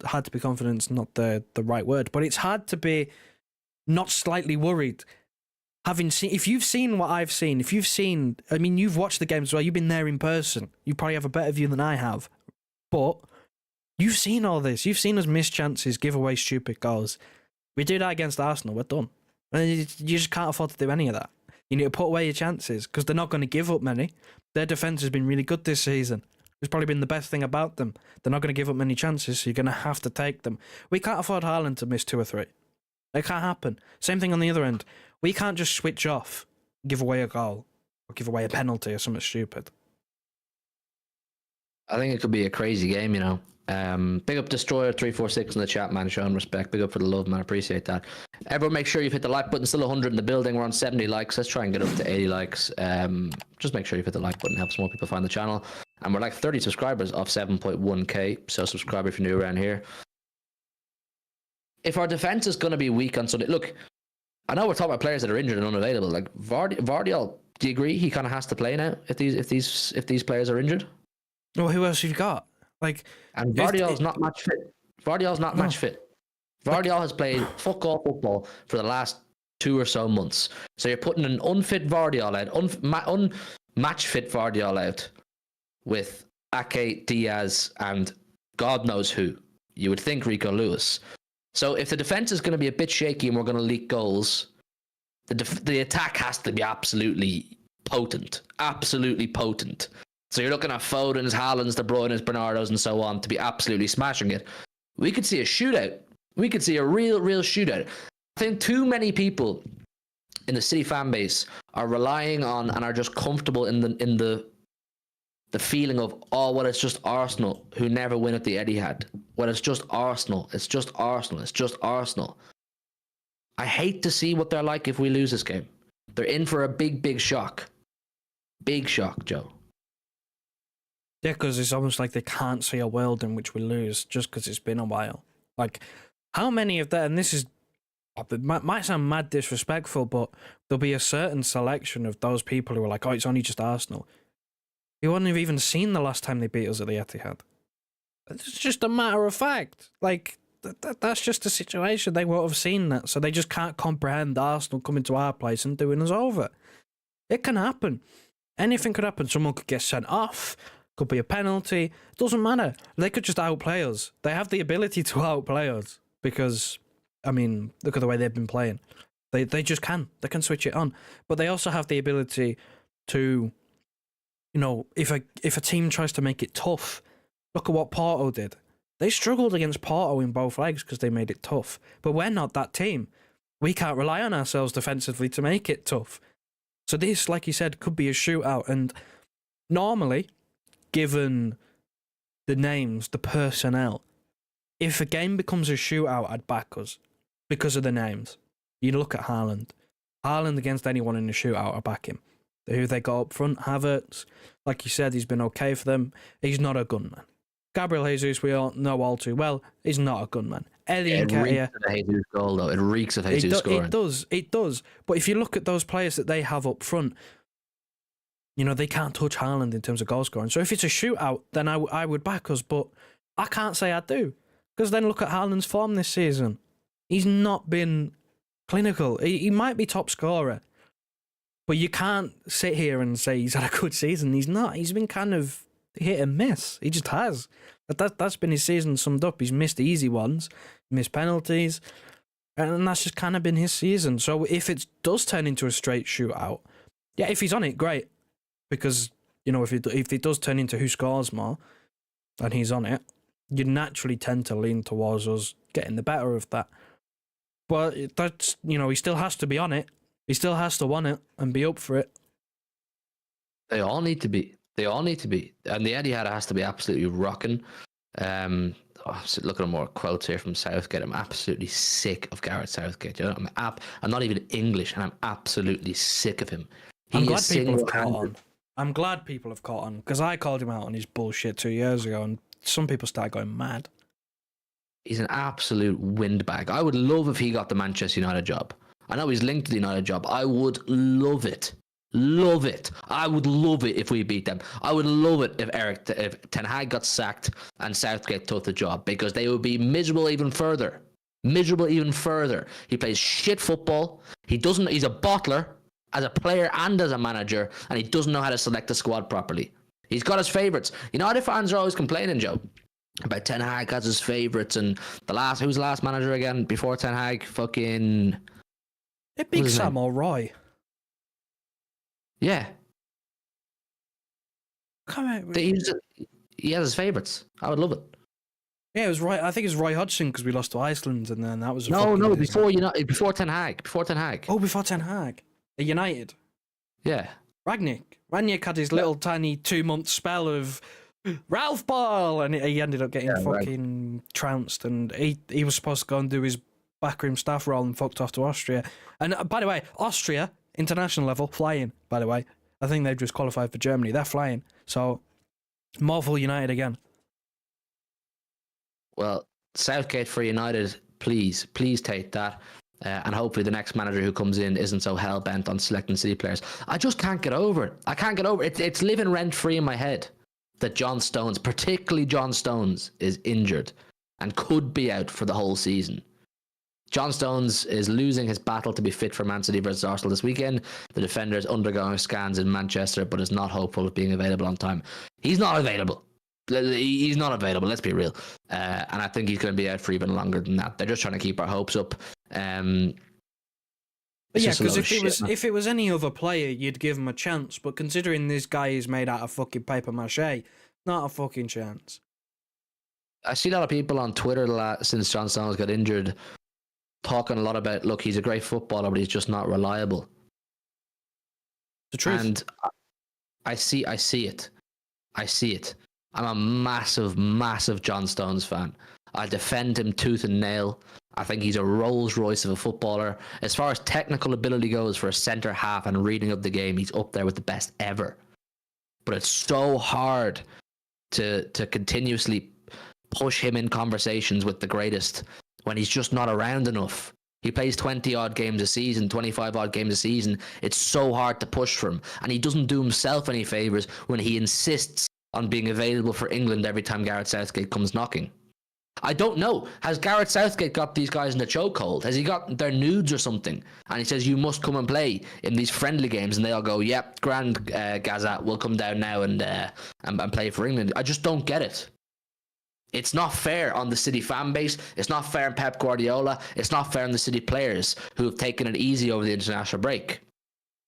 hard to be confident, not the right word, but it's hard to be not slightly worried. If you've seen what I've seen, you've watched the games as well, you've been there in person, you probably have a better view than I have, but you've seen all this, you've seen us miss chances, give away stupid goals. We do that against Arsenal, we're done. And you just can't afford to do any of that. You need to put away your chances because they're not going to give up many. Their defence has been really good this season. It's probably been the best thing about them. They're not going to give up many chances, so you're going to have to take them. We can't afford Haaland to miss 2 or 3. It can't happen. Same thing on the other end. We can't just switch off, give away a goal, or give away a penalty or something stupid. I think it could be a crazy game, Big up Destroyer346 in the chat, man. Showing respect. Big up for the love, man. I appreciate that. Everyone, make sure you've hit the like button. Still 100 in the building. We're on 70 likes. Let's try and get up to 80 likes. Just make sure you've hit the like button. Helps more people find the channel. And we're like 30 subscribers off 7.1k. So subscribe if you're new around here. If our defense is going to be weak on Sunday, look, I know we're talking about players that are injured and unavailable. Like Vardiol, do you agree he kind of has to play now if these players are injured? Well, who else have you got? And Vardiol's not match fit. Match fit. Vardiol has played fuck all football for the last 2 or so months. So you're putting an unfit Vardiol out, unmatch fit Vardiol out with Ake, Diaz, and God knows who. You would think Rico Lewis. So if the defense is going to be a bit shaky and we're going to leak goals, the attack has to be absolutely potent. Absolutely potent. So you're looking at Foden's, Haaland's, De Bruyne's, Bernardo's, and so on to be absolutely smashing it. We could see a shootout. We could see a real shootout. I think too many people in the City fan base are relying on and are just comfortable in the feeling of, it's just Arsenal who never win at the Etihad. Well, it's just Arsenal. It's just Arsenal. It's just Arsenal. I hate to see what they're like if we lose this game. They're in for a big shock. Big shock, Joe. Yeah, because it's almost like they can't see a world in which we lose just because it's been a while. Like, how many of that, and this is, it might sound mad disrespectful, but there'll be a certain selection of those people who are like, it's only just Arsenal. You wouldn't have even seen the last time they beat us at the Etihad. It's just a matter of fact. Like, that's just the situation. They won't have seen that, so they just can't comprehend Arsenal coming to our place and doing us over. It can happen. Anything could happen. Someone could get sent off. Could be a penalty. It doesn't matter. They could just outplay us. They have the ability to outplay us because, look at the way they've been playing. They just can. They can switch it on. But they also have the ability to, if a team tries to make it tough, look at what Porto did. They struggled against Porto in both legs because they made it tough. But we're not that team. We can't rely on ourselves defensively to make it tough. So this, like you said, could be a shootout. And normally, given the names, the personnel, if a game becomes a shootout, I'd back us because of the names. You look at Haaland. Haaland against anyone in a shootout, I back him. Who they got up front, Havertz, like you said, he's been okay for them. He's not a gunman. Gabriel Jesus, we all know all too well, is not a gunman. Eddie Nketiah. It reeks of Jesus goal, though. It reeks of Jesus scoring. It does. But if you look at those players that they have up front, they can't touch Haaland in terms of goal scoring. So if it's a shootout, then I would back us, but I can't say I do. Because then look at Haaland's form this season. He's not been clinical. He might be top scorer, but you can't sit here and say he's had a good season. He's not. He's been kind of hit and miss. He just has. That's been his season summed up. He's missed easy ones, missed penalties, and that's just kind of been his season. So if it does turn into a straight shootout, yeah, if he's on it, great. Because, if it does turn into who scores more, and he's on it, you naturally tend to lean towards us getting the better of that. But that's, he still has to be on it. He still has to want it and be up for it. They all need to be. And the Etihad has to be absolutely rocking. Looking at more quotes here from Southgate. I'm absolutely sick of Gareth Southgate. I'm not even English, and I'm absolutely sick of him. I'm glad people have caught on. Because I called him out on his bullshit 2 years ago, and some people started going mad. He's an absolute windbag. I would love if he got the Manchester United job. I know he's linked to the United job. I would love it. Love it. I would love it if we beat them. I would love it if Ten Hag got sacked and Southgate took the job, because they would be miserable even further. He plays shit football. He's a bottler as a player and as a manager, and he doesn't know how to select a squad properly. He's got his favourites. Other fans are always complaining, Joe, about Ten Hag has his favourites, and who's the last manager again before Ten Hag? Fucking Big Sam or Roy. Yeah. Come on. He has his favourites. I would love it. Yeah, it was Roy. I think it was Roy Hodgson because we lost to Iceland, and then that was before Ten Hag. Oh, before Ten Hag. At United. Yeah. Rangnick had his little tiny 2-month spell of Ralph Ball, and he ended up getting fucking trounced, and he was supposed to go and do his backroom staff role and fucked off to Austria. And by the way, Austria, international level, flying, by the way. I think they've just qualified for Germany. They're flying. So, Marvel United again. Well, Southgate for United, please take that. And hopefully the next manager who comes in isn't so hell-bent on selecting City players. I just can't get over it. It's living rent-free in my head that John Stones, particularly John Stones, is injured and could be out for the whole season. John Stones is losing his battle to be fit for Man City versus Arsenal this weekend. The defender is undergoing scans in Manchester, but is not hopeful of being available on time. He's not available. Let's be real. And I think he's going to be out for even longer than that. They're just trying to keep our hopes up. But yeah, because if it was any other player, you'd give him a chance. But considering this guy is made out of fucking paper mache, not a fucking chance. I see a lot of people on Twitter since John Stones got injured talking a lot about, look, he's a great footballer, but he's just not reliable. The truth. And I see it. I'm a massive John Stones fan. I defend him tooth and nail. I think he's a Rolls Royce of a footballer. As far as technical ability goes for a centre half and reading of the game, he's up there with the best ever. But it's so hard to continuously push him in conversations with the greatest when he's just not around enough. He plays 20-odd games a season, 25-odd games a season. It's so hard to push for him. And he doesn't do himself any favours when he insists on being available for England every time Gareth Southgate comes knocking. I don't know. Has Gareth Southgate got these guys in a chokehold? Has he got their nudes or something? And he says, you must come and play in these friendly games. And they all go, yep, grand, Gazette, we'll come down now and play for England. I just don't get it. It's not fair on the City fan base. It's not fair on Pep Guardiola. It's not fair on the City players who have taken it easy over the international break.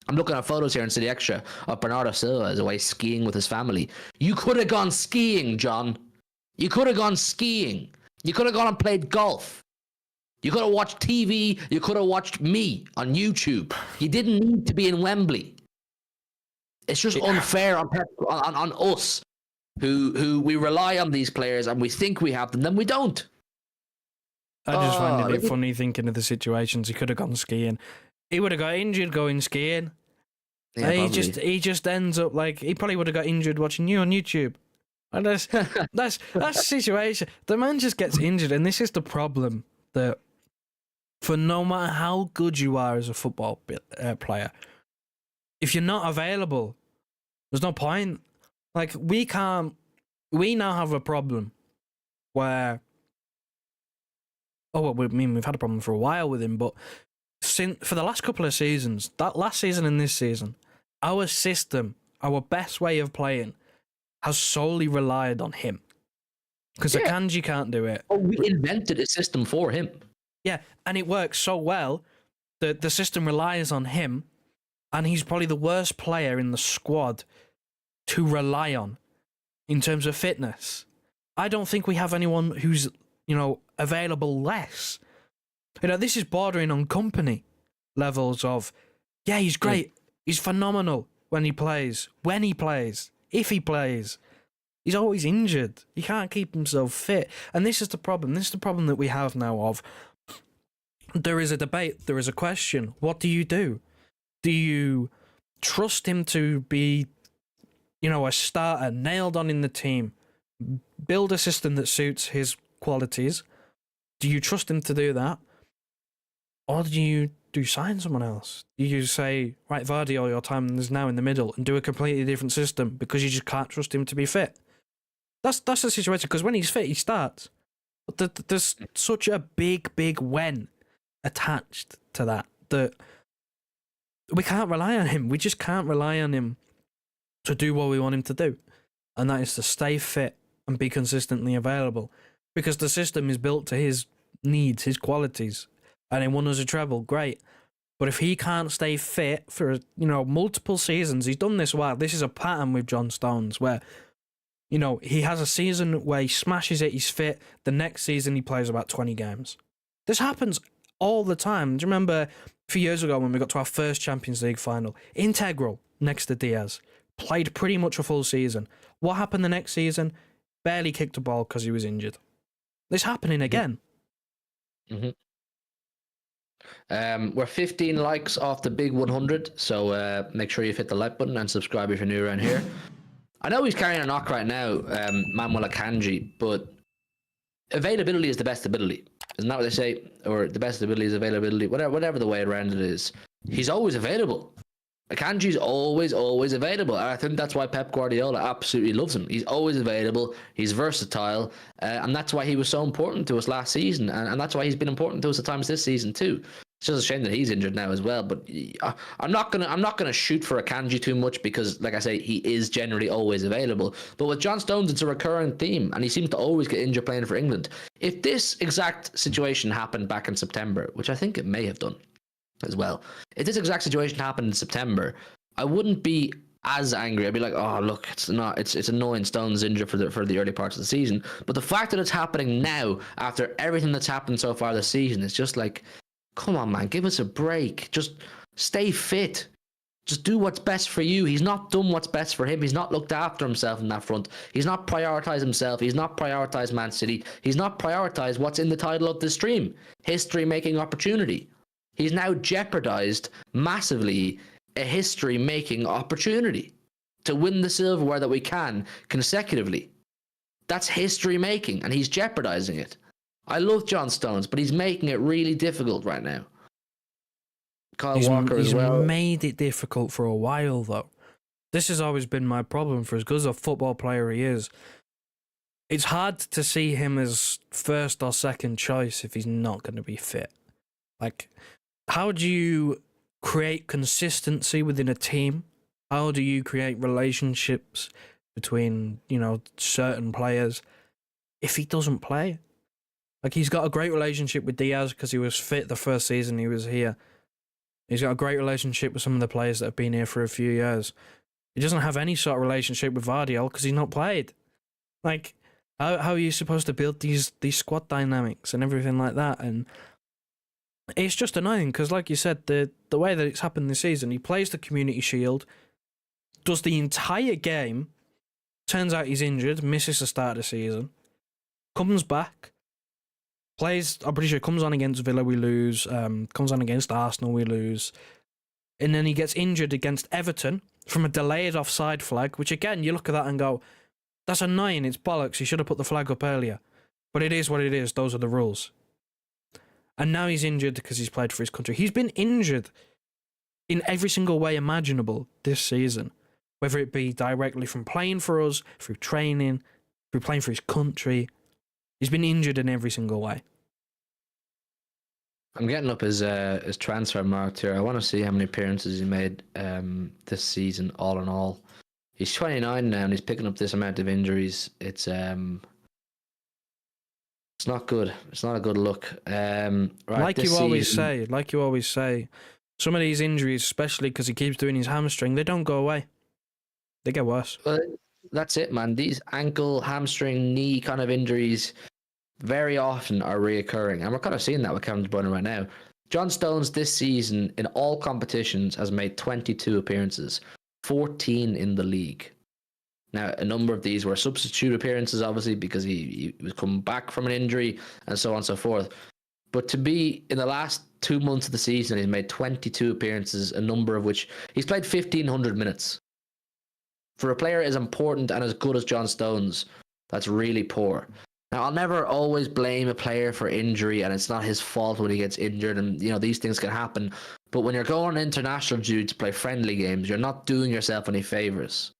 I'm looking at photos here in City Extra of Bernardo Silva as away skiing with his family. You could have gone skiing, John. You could have gone skiing. You could have gone and played golf. You could have watched TV. You could have watched me on YouTube. You didn't need to be in Wembley. It's just unfair on Pep, on us, who we rely on these players and we think we have them, then we don't. I just find it a bit funny thinking of the situations. He could have gone skiing. He would have got injured going skiing. Yeah, he just ends up like he probably would have got injured watching you on YouTube. And that's the situation. The man just gets injured, and this is the problem. That for no matter how good you are as a football player, if you're not available, there's no point. Like we now have a problem where, we've had a problem for a while with him, but for the last couple of seasons, that last season and this season, our system, our best way of playing, has solely relied on him. Because Akanji can't do it. Oh, we invented a system for him. Yeah, and it works so well that the system relies on him, and he's probably the worst player in the squad to rely on in terms of fitness. I don't think we have anyone who's, available less. This is bordering on company levels of, yeah, he's great. He's phenomenal when he plays, if he plays. He's always injured. He can't keep himself fit. And this is the problem. This is the problem that we have now of, there is a debate, there is a question. What do you do? Do you trust him to be, a starter, nailed on in the team, build a system that suits his qualities? Do you trust him to do that? Or do you sign someone else? Do you say, right, Vardy, all your time is now in the middle, and do a completely different system because you just can't trust him to be fit? That's the situation, because when he's fit, he starts. But there's such a big when attached to that we can't rely on him. We just can't rely on him to do what we want him to do. And that is to stay fit and be consistently available. Because the system is built to his needs, his qualities. And he won us a treble, great. But if he can't stay fit for, multiple seasons, he's done this well. This is a pattern with John Stones where, he has a season where he smashes it, he's fit. The next season, he plays about 20 games. This happens all the time. Do you remember a few years ago when we got to our first Champions League final? Integral next to Diaz. Played pretty much a full season. What happened the next season? Barely kicked a ball because he was injured. It's happening again. Mm-hmm. We're 15 likes off the big 100, so make sure you hit the like button and subscribe if you're new around here. I know he's carrying a knock right now, Manuel Akanji, but availability is the best ability. Isn't that what they say? Or the best ability is availability, whatever the way around it is. He's always available. Akanji's always available. And I think that's why Pep Guardiola absolutely loves him. He's always available. He's versatile. And that's why he was so important to us last season. And that's why he's been important to us at times this season too. It's just a shame that he's injured now as well. But I'm not gonna shoot for Akanji too much because, like I say, he is generally always available. But with John Stones, it's a recurring theme, and he seems to always get injured playing for England. If this exact situation happened back in September, which I think it may have done as well, if this exact situation happened in September, I wouldn't be as angry. I'd be like, oh look, it's annoying Stones injured for the early parts of the season. But the fact that it's happening now after everything that's happened so far this season, it's just like, come on, man, give us a break. Just stay fit. Just do what's best for you. He's not done what's best for him. He's not looked after himself in that front. He's not prioritised himself. He's not prioritised Man City. He's not prioritised what's in the title of the stream, history-making opportunity. He's now jeopardised massively a history-making opportunity to win the silverware that we can consecutively. That's history-making, and he's jeopardising it. I love John Stones, but he's making it really difficult right now. Kyle Walker as well. He's made it difficult for a while, though. This has always been my problem for as good as a football player he is. It's hard to see him as first or second choice if he's not going to be fit. Like, how do you create consistency within a team? How do you create relationships between, certain players if he doesn't play? Like, he's got a great relationship with Diaz because he was fit the first season he was here. He's got a great relationship with some of the players that have been here for a few years. He doesn't have any sort of relationship with Vardy because he's not played. Like, how are you supposed to build these squad dynamics and everything like that? And it's just annoying because, like you said, the way that it's happened this season, he plays the Community Shield, does the entire game, turns out he's injured, misses the start of the season, comes back, plays, I'm pretty sure, comes on against Villa, we lose, comes on against Arsenal, we lose, and then he gets injured against Everton from a delayed offside flag, which again, you look at that and go, that's annoying, it's bollocks, he should have put the flag up earlier. But it is what it is, those are the rules. And now he's injured because he's played for his country. He's been injured in every single way imaginable this season, whether it be directly from playing for us, through training, through playing for his country. He's been injured in every single way. I'm getting up his transfer marked here. I want to see how many appearances he made this season, all in all. He's 29 now and he's picking up this amount of injuries. It's not good. It's not a good look. Right, like you always say, some of these injuries, especially because he keeps doing his hamstring, they don't go away. They get worse. Well, that's it, man. These ankle, hamstring, knee kind of injuries very often are reoccurring. And we're kind of seeing that with Kevin De Bruyne right now. John Stones this season in all competitions has made 22 appearances, 14 in the league. Now, a number of these were substitute appearances, obviously, because he was coming back from an injury and so on and so forth. But to be in the last 2 months of the season, he's made 22 appearances, a number of which he's played 1,500 minutes. For a player as important and as good as John Stones, that's really poor. Now, I'll never always blame a player for injury, and it's not his fault when he gets injured, and these things can happen. But when you're going on international duty to play friendly games, you're not doing yourself any favors.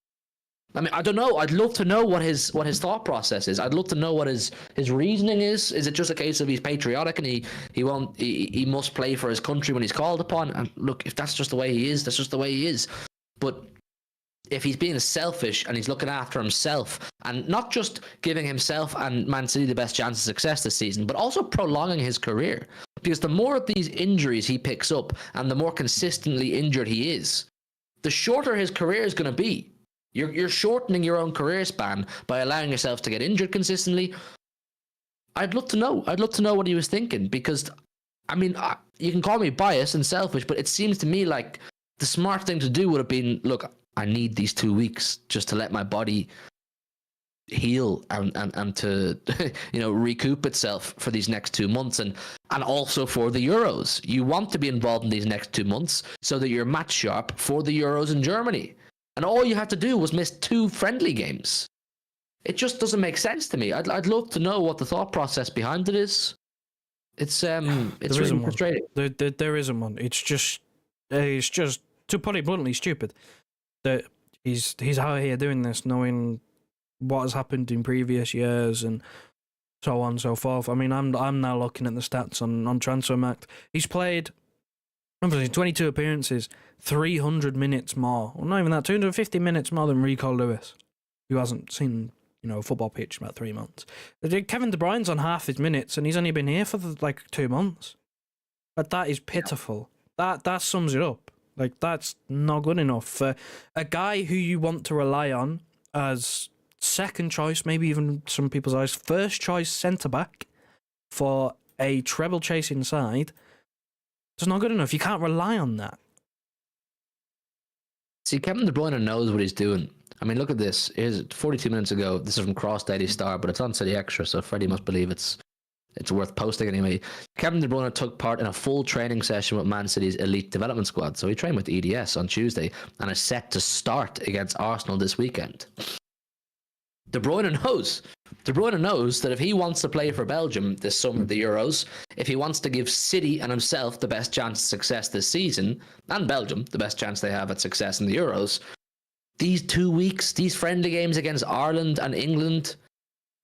I mean, I don't know. I'd love to know what his thought process is. I'd love to know what his reasoning is. Is it just a case of he's patriotic and he must play for his country when he's called upon? And look, if that's just the way he is, that's just the way he is. But if he's being selfish and he's looking after himself and not just giving himself and Man City the best chance of success this season, but also prolonging his career, because the more of these injuries he picks up and the more consistently injured he is, the shorter his career is going to be. You're shortening your own career span by allowing yourself to get injured consistently. I'd love to know. I'd love to know what he was thinking, because, I mean, you can call me biased and selfish, but it seems to me like the smart thing to do would have been, look, I need these 2 weeks just to let my body heal and to recoup itself for these next 2 months and also for the Euros. You want to be involved in these next 2 months so that you're match sharp for the Euros in Germany. And all you had to do was miss 2 friendly games. It just doesn't make sense to me. I'd love to know what the thought process behind it is. It's really frustrating. There isn't one. It's just to put it bluntly, stupid. That he's out here doing this, knowing what has happened in previous years and so on and so forth. I mean, I'm now looking at the stats on Transfermarkt. He's played 22 appearances, 300 minutes more. Well, not even that, 250 minutes more than Rico Lewis, who hasn't seen a football pitch in about 3 months. Kevin De Bruyne's on half his minutes, and he's only been here for 2 months. But that is pitiful. That sums it up. Like, that's not good enough for a guy who you want to rely on as second choice, maybe even some people's eyes, first choice centre back for a treble chasing side. It's not good enough. You can't rely on that. See, Kevin De Bruyne knows what he's doing. I mean, look at this. Here's 42 minutes ago. This is from Cross Daily Star, but it's on City Extra, so Freddie must believe it's worth posting anyway. Kevin De Bruyne took part in a full training session with Man City's elite development squad. So he trained with EDS on Tuesday and is set to start against Arsenal this weekend. De Bruyne knows. De Bruyne knows that if he wants to play for Belgium this summer at the Euros, if he wants to give City and himself the best chance of success this season, and Belgium the best chance they have at success in the Euros, these 2 weeks, these friendly games against Ireland and England,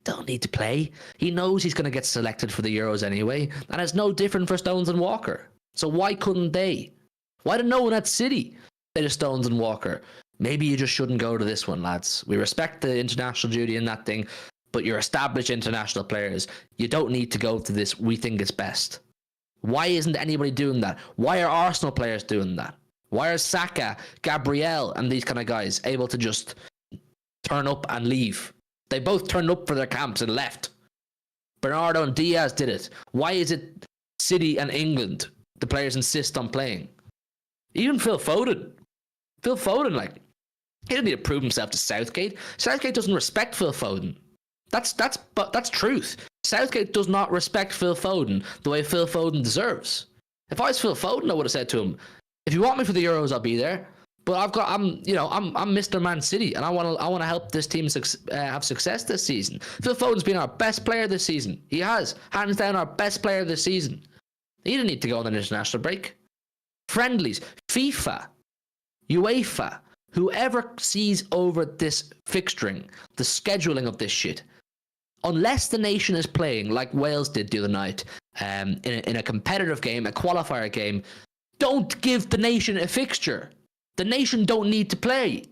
don't need to play. He knows he's going to get selected for the Euros anyway, and it's no different for Stones and Walker. So why couldn't they? Why did no one at City say to Stones and Walker, maybe you just shouldn't go to this one, lads. We respect the international duty and that thing, but you're established international players. You don't need to go to this. We think it's best. Why isn't anybody doing that? Why are Arsenal players doing that? Why are Saka, Gabriel, and these kind of guys able to just turn up and leave? They both turned up for their camps and left. Bernardo and Diaz did it. Why is it City and England, the players insist on playing? Even Phil Foden, he didn't need to prove himself to Southgate. Southgate doesn't respect Phil Foden. That's truth. Southgate does not respect Phil Foden the way Phil Foden deserves. If I was Phil Foden, I would have said to him, if you want me for the Euros, I'll be there. But I'm Mr. Man City, and I want to help this team have success this season. Phil Foden's been our best player this season. He has, hands down, our best player this season. He didn't need to go on an international break. Friendlies, FIFA, UEFA, whoever sees over this fixturing, the scheduling of this shit, unless the nation is playing like Wales did the other night, in a competitive game, a qualifier game, don't give the nation a fixture. The nation don't need to play.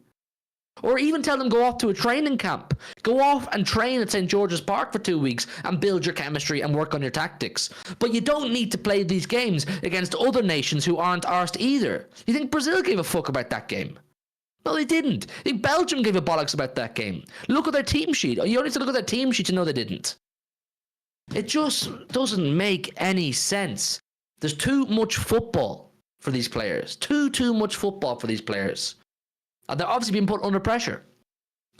Or even tell them go off to a training camp. Go off and train at St. George's Park for 2 weeks and build your chemistry and work on your tactics. But you don't need to play these games against other nations who aren't arsed either. You think Brazil gave a fuck about that game? No, they didn't. I think Belgium gave a bollocks about that game. Look at their team sheet. You only have to look at their team sheet to know they didn't. It just doesn't make any sense. There's too much football for these players. Too much football for these players. And they're obviously being put under pressure.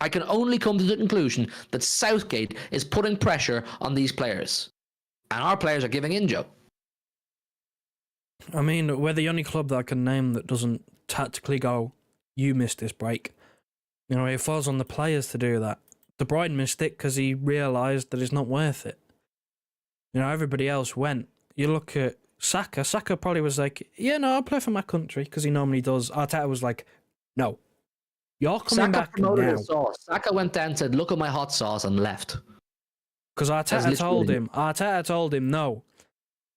I can only come to the conclusion that Southgate is putting pressure on these players. And our players are giving in, Joe. I mean, we're the only club that I can name that doesn't tactically go, you missed this break. You know, it falls on the players to do that. De Bruyne missed it because he realised that it's not worth it. You know, everybody else went. You look at Saka. Saka probably was like, yeah, no, I'll play for my country because he normally does. Arteta was like, no. You're coming back now. Saka went down and said, look at my hot sauce and left. Because Arteta told him, no.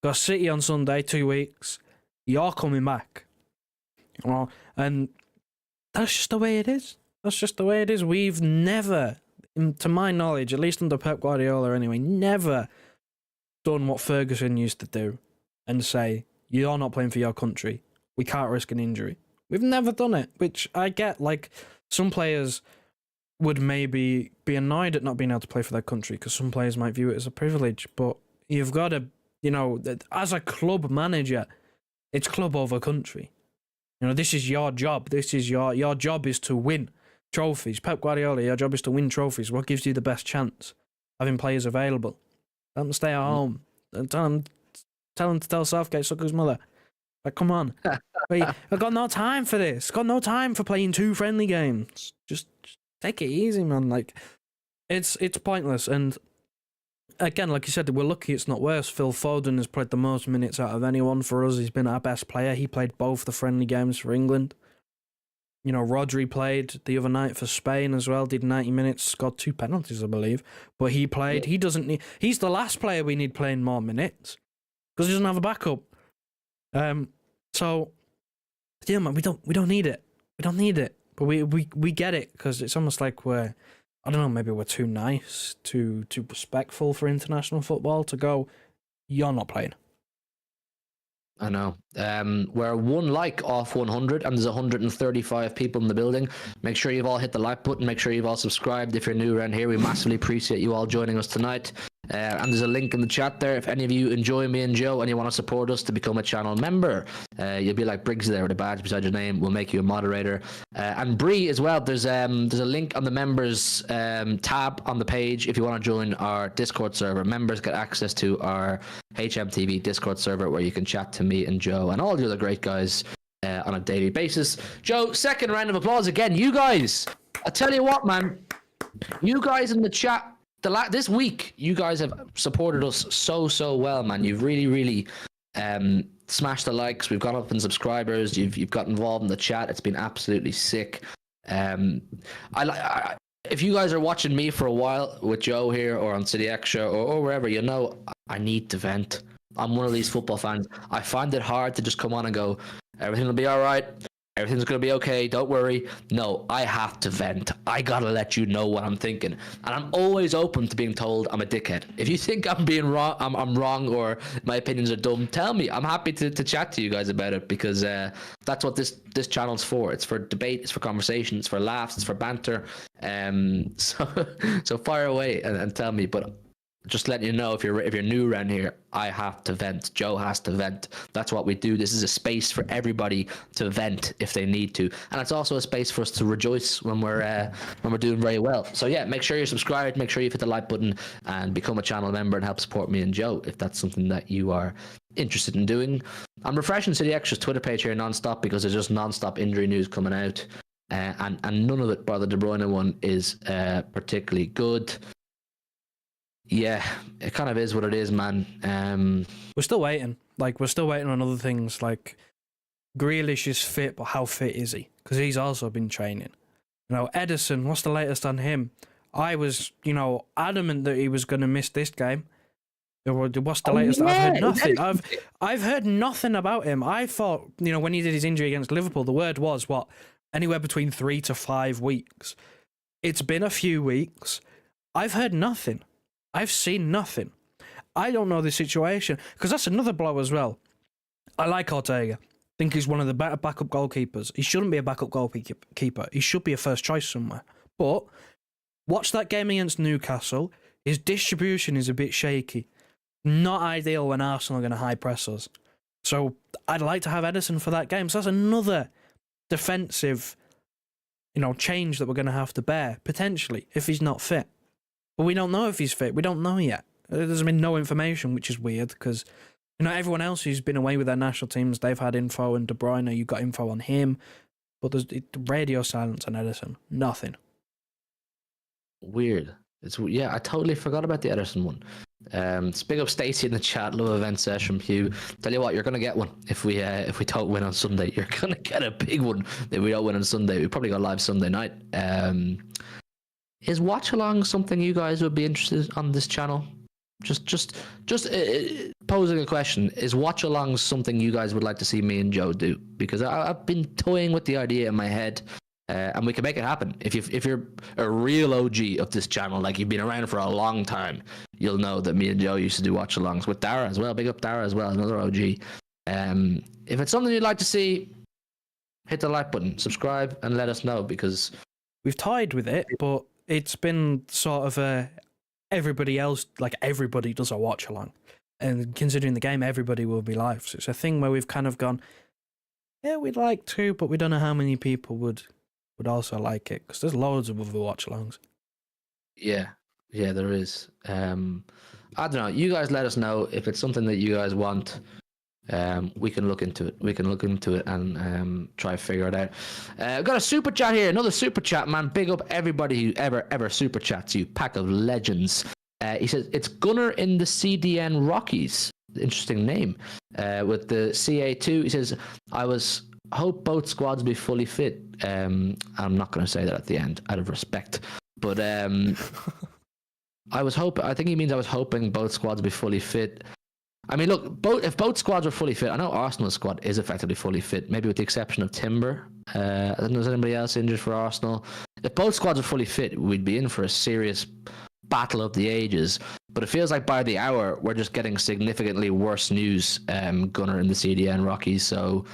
Got City on Sunday, 2 weeks. You're coming back. You know, and that's just the way it is. That's just the way it is. We've never, to my knowledge, at least under Pep Guardiola anyway, never done what Ferguson used to do and say, you're not playing for your country. We can't risk an injury. We've never done it, which I get. Like, some players would maybe be annoyed at not being able to play for their country because some players might view it as a privilege, but you've got to, you know, as a club manager, it's club over country. You know, this is your job. This is your job is to win trophies. Pep Guardiola, your job is to win trophies. What gives you the best chance? Having players available. Tell them to stay at home. Tell them to tell Southgate suck his mother. Like, come on. I've got no time for this. Got no time for playing 2 friendly games. Just take it easy, man. Like, it's pointless. And again, like you said, we're lucky it's not worse. Phil Foden has played the most minutes out of anyone for us. He's been our best player. He played both the friendly games for England. You know, Rodri played the other night for Spain as well. Did 90 minutes, scored 2 penalties, I believe. But he played. He doesn't need. He's the last player we need playing more minutes because he doesn't have a backup. So yeah, man, we don't need it. We don't need it. But we get it because it's almost like we're, I don't know, maybe we're too nice, too respectful for international football to go, you're not playing. I know. We're 1 like off 100 and there's 135 people in the building. Make sure you've all hit the like button. Make sure you've all subscribed. If you're new around here, we massively appreciate you all joining us tonight. And there's a link in the chat there. If any of you enjoy me and Joe and you want to support us to become a channel member, you'll be like Briggs there with a badge beside your name. We'll make you a moderator. And Bree as well. There's a link on the members tab on the page if you want to join our Discord server. Members get access to our HMTV Discord server where you can chat to me and Joe and all the other great guys on a daily basis. Joe, second round of applause again. You guys, I tell you what, man. You guys in the chat. This week, you guys have supported us so well, man. You've really smashed the likes. We've gone up in subscribers. You've got involved in the chat. It's been absolutely sick. If you guys are watching me for a while with Joe here or on City Extra or wherever, you know I need to vent. I'm one of these football fans. I find it hard to just come on and go, everything will be all right. Everything's going to be okay. Don't worry. No, I have to vent. I got to let you know what I'm thinking. And I'm always open to being told I'm a dickhead. If you think I'm being wrong, I'm wrong or my opinions are dumb, tell me. I'm happy to chat to you guys about it because that's what this channel's for. It's for debate. It's for conversation. It's for laughs. It's for banter. So fire away and tell me. But just letting you know, if you're new around here, I have to vent. Joe has to vent. That's what we do. This is a space for everybody to vent if they need to, and it's also a space for us to rejoice when we're doing very well. So yeah, make sure you're subscribed. Make sure you hit the like button and become a channel member and help support me and Joe if that's something that you are interested in doing. I'm refreshing City Extra's Twitter page here non-stop because there's just non-stop injury news coming out, and none of it, bar the De Bruyne one, is particularly good. Yeah, it kind of is what it is, man. We're still waiting. We're still waiting on other things. Like, Grealish is fit, but how fit is he? Because he's also been training. You know, Edison, what's the latest on him? I was, adamant that he was going to miss this game. What's the latest? Yeah, I've heard nothing. I've heard nothing about him. I thought, when he did his injury against Liverpool, the word was, anywhere between 3 to 5 weeks. It's been a few weeks. I've heard nothing. I've seen nothing. I don't know the situation, because that's another blow as well. I like Ortega. I think he's one of the better backup goalkeepers. He shouldn't be a backup goalkeeper. He should be a first choice somewhere. But watch that game against Newcastle. His distribution is a bit shaky. Not ideal when Arsenal are going to high press us. So I'd like to have Ederson for that game. So that's another defensive, change that we're going to have to bear, potentially, if he's not fit. But we don't know if he's fit. We don't know yet. There's been no information, which is weird, because everyone else who's been away with their national teams, they've had info, and De Bruyne, you got info on him. But there's radio silence on Ederson. Nothing. Weird. I totally forgot about the Ederson one. Big up Stacey in the chat. Love event session Hugh. Tell you what, you're gonna get one if we don't win on Sunday. You're gonna get a big one if we don't win on Sunday. We probably got live Sunday night. Is watch along something you guys would be interested on this channel? Just posing a question. Is watch along something you guys would like to see me and Joe do? Because I've been toying with the idea in my head. And we can make it happen. If you're a real OG of this channel, like you've been around for a long time, you'll know that me and Joe used to do watch-alongs with Dara as well. Big up Dara as well, another OG. If it's something you'd like to see, hit the like button, subscribe, and let us know, because we've tied with it, but it's been sort of everybody else, like everybody does a watch-along. And considering the game, everybody will be live. So it's a thing where we've kind of gone, yeah, we'd like to, but we don't know how many people would also like it, because there's loads of other watch-alongs. Yeah, there is. I don't know. You guys let us know if it's something that you guys want. We can look into it. And try to figure it out. I've got a super chat here. Another super chat, man. Big up everybody who ever super chats. You pack of legends. He says it's Gunner in the CDN Rockies. Interesting name. With the CA2, he says hope both squads be fully fit. I'm not going to say that at the end, out of respect. But I think he means I was hoping both squads be fully fit. I mean, look, if both squads were fully fit, I know Arsenal's squad is effectively fully fit, maybe with the exception of Timber. I don't know if there's anybody else injured for Arsenal. If both squads are fully fit, we'd be in for a serious battle of the ages. But it feels like by the hour, we're just getting significantly worse news, Gunner in the CDN Rockies. So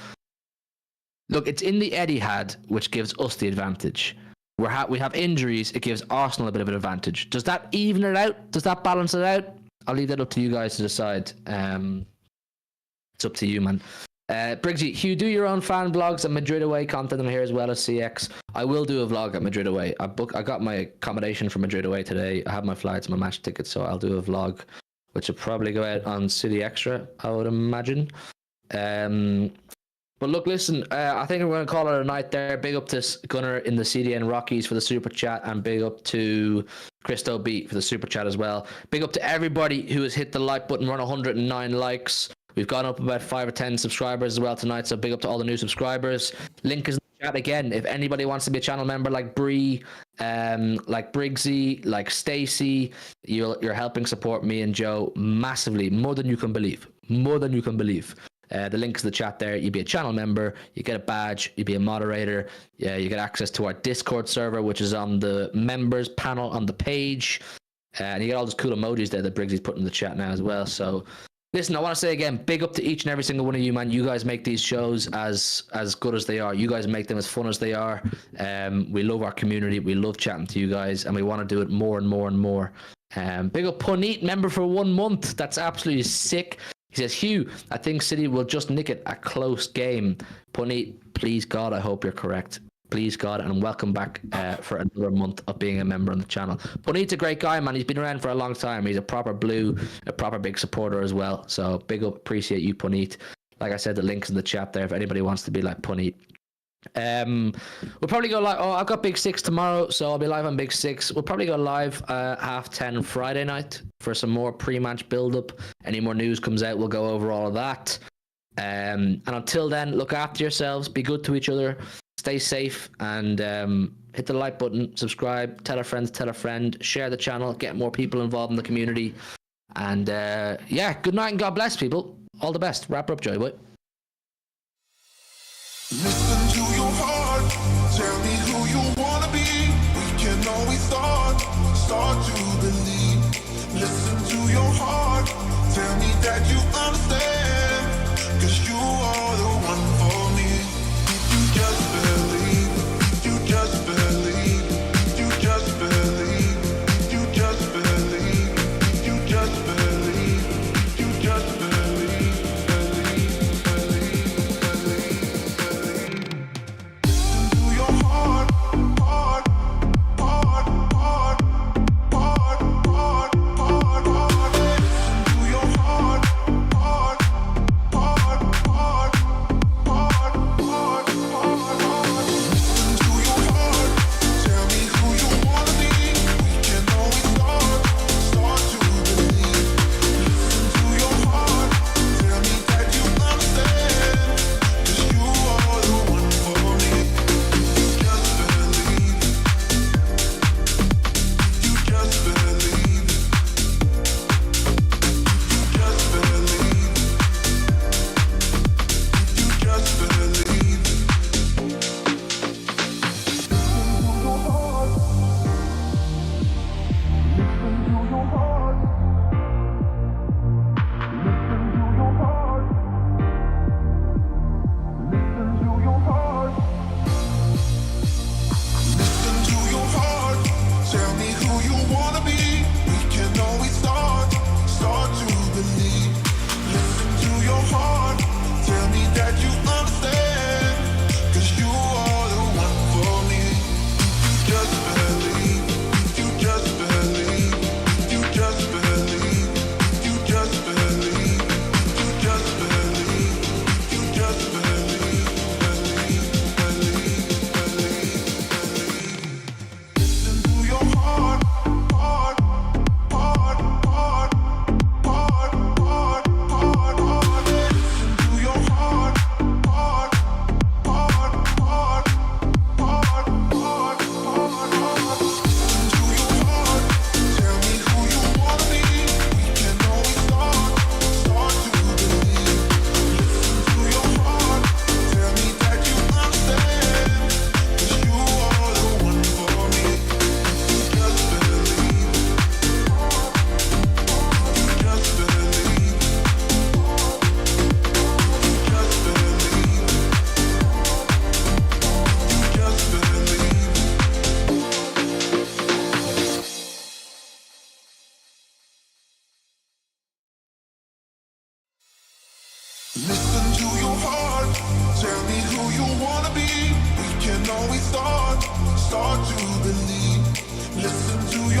look, it's in the Etihad, which gives us the advantage. We have injuries, it gives Arsenal a bit of an advantage. Does that even it out? Does that balance it out? I'll leave that up to you guys to decide. It's up to you, man. Briggsy, Hugh, do your own fan vlogs and Madrid away content. I'm here as well as CX. I will do a vlog at Madrid away. I got my accommodation for Madrid away today. I have my flights, my match tickets, so I'll do a vlog, which will probably go out on City Extra, I would imagine. But look, listen, I think we're going to call it a night there. Big up to Gunner in the CDN Rockies for the super chat, and big up to Christo B for the super chat as well. Big up to everybody who has hit the like button. We're on 109 likes. We've gone up about 5 or 10 subscribers as well tonight, so big up to all the new subscribers. Link is in the chat again. If anybody wants to be a channel member like Bree, like Briggsy, like Stacey, you're helping support me and Joe massively, more than you can believe. The link's in the chat there. You be a channel member, you get a badge, you be a moderator, you get access to our Discord server, which is on the members panel on the page, and you get all those cool emojis there that Briggsy's put in the chat now as well. So listen, I want to say again, big up to each and every single one of you, man. You guys make these shows as good as they are. You guys make them as fun as they are. We love our community, we love chatting to you guys, and we want to do it more and more and more. Big up Puneet, member for 1 month. That's absolutely sick. He says, Hugh, I think City will just nick it. A close game. Puneet, please God, I hope you're correct. Please God, and welcome back for another month of being a member on the channel. Puneet's a great guy, man. He's been around for a long time. He's a proper blue, a proper big supporter as well. So big up, appreciate you, Puneet. Like I said, the link's in the chat there if anybody wants to be like Puneet. We'll probably go live. I've got Big 6 tomorrow, so I'll be live on Big 6. We'll probably go live 10:30 Friday night for some more pre-match build-up. Any more news comes out, we'll go over all of that. And until then, look after yourselves, be good to each other, stay safe, and hit the like button, subscribe, tell a friend, share the channel, get more people involved in the community. And good night and God bless, people. All the best. Wrap her up, Joy Boy. Listen to your heart. Tell me who you wanna be. We can always start to believe. Listen to your heart. Tell me that you understand. 'Cause you are the one for me. If you just believe, if you just believe, if you just believe, if you just believe, if you just believe, if you just believe, Listen to your heart, heart, heart, heart, heart, heart, heart, heart. Listen to your heart, heart, heart, heart, heart, heart, heart, heart. Listen to your heart. Tell me who you wanna be. We can always start to believe. Listen to your heart. Tell me that you understand. 'Cause you are the one for me. You just believe. You just believe. You just believe. You just believe. Listen to your heart. Listen to your heart. Listen to your heart. Listen to your heart. Listen to your heart. Tell me who you wanna be. We can always start to believe. Listen to your heart. Tell me that you understand. 'Cause you are the one for me. If you just believe. If you just believe. If you just believe. If you just believe. If you just believe. If you just believe. Listen to your heart, heart, heart, heart, heart, heart, heart, heart. Listen to your heart, heart, heart, heart, heart, heart, heart, heart. Listen to your heart. Tell me who you wanna be. We can always start to believe. Listen to your heart. Tell me that you understand. 'Cause you are the one for me. You just believe. You just believe. You just believe. You just believe. Listen to your heart. Tell me who you wanna be. We can always start to believe. Listen to your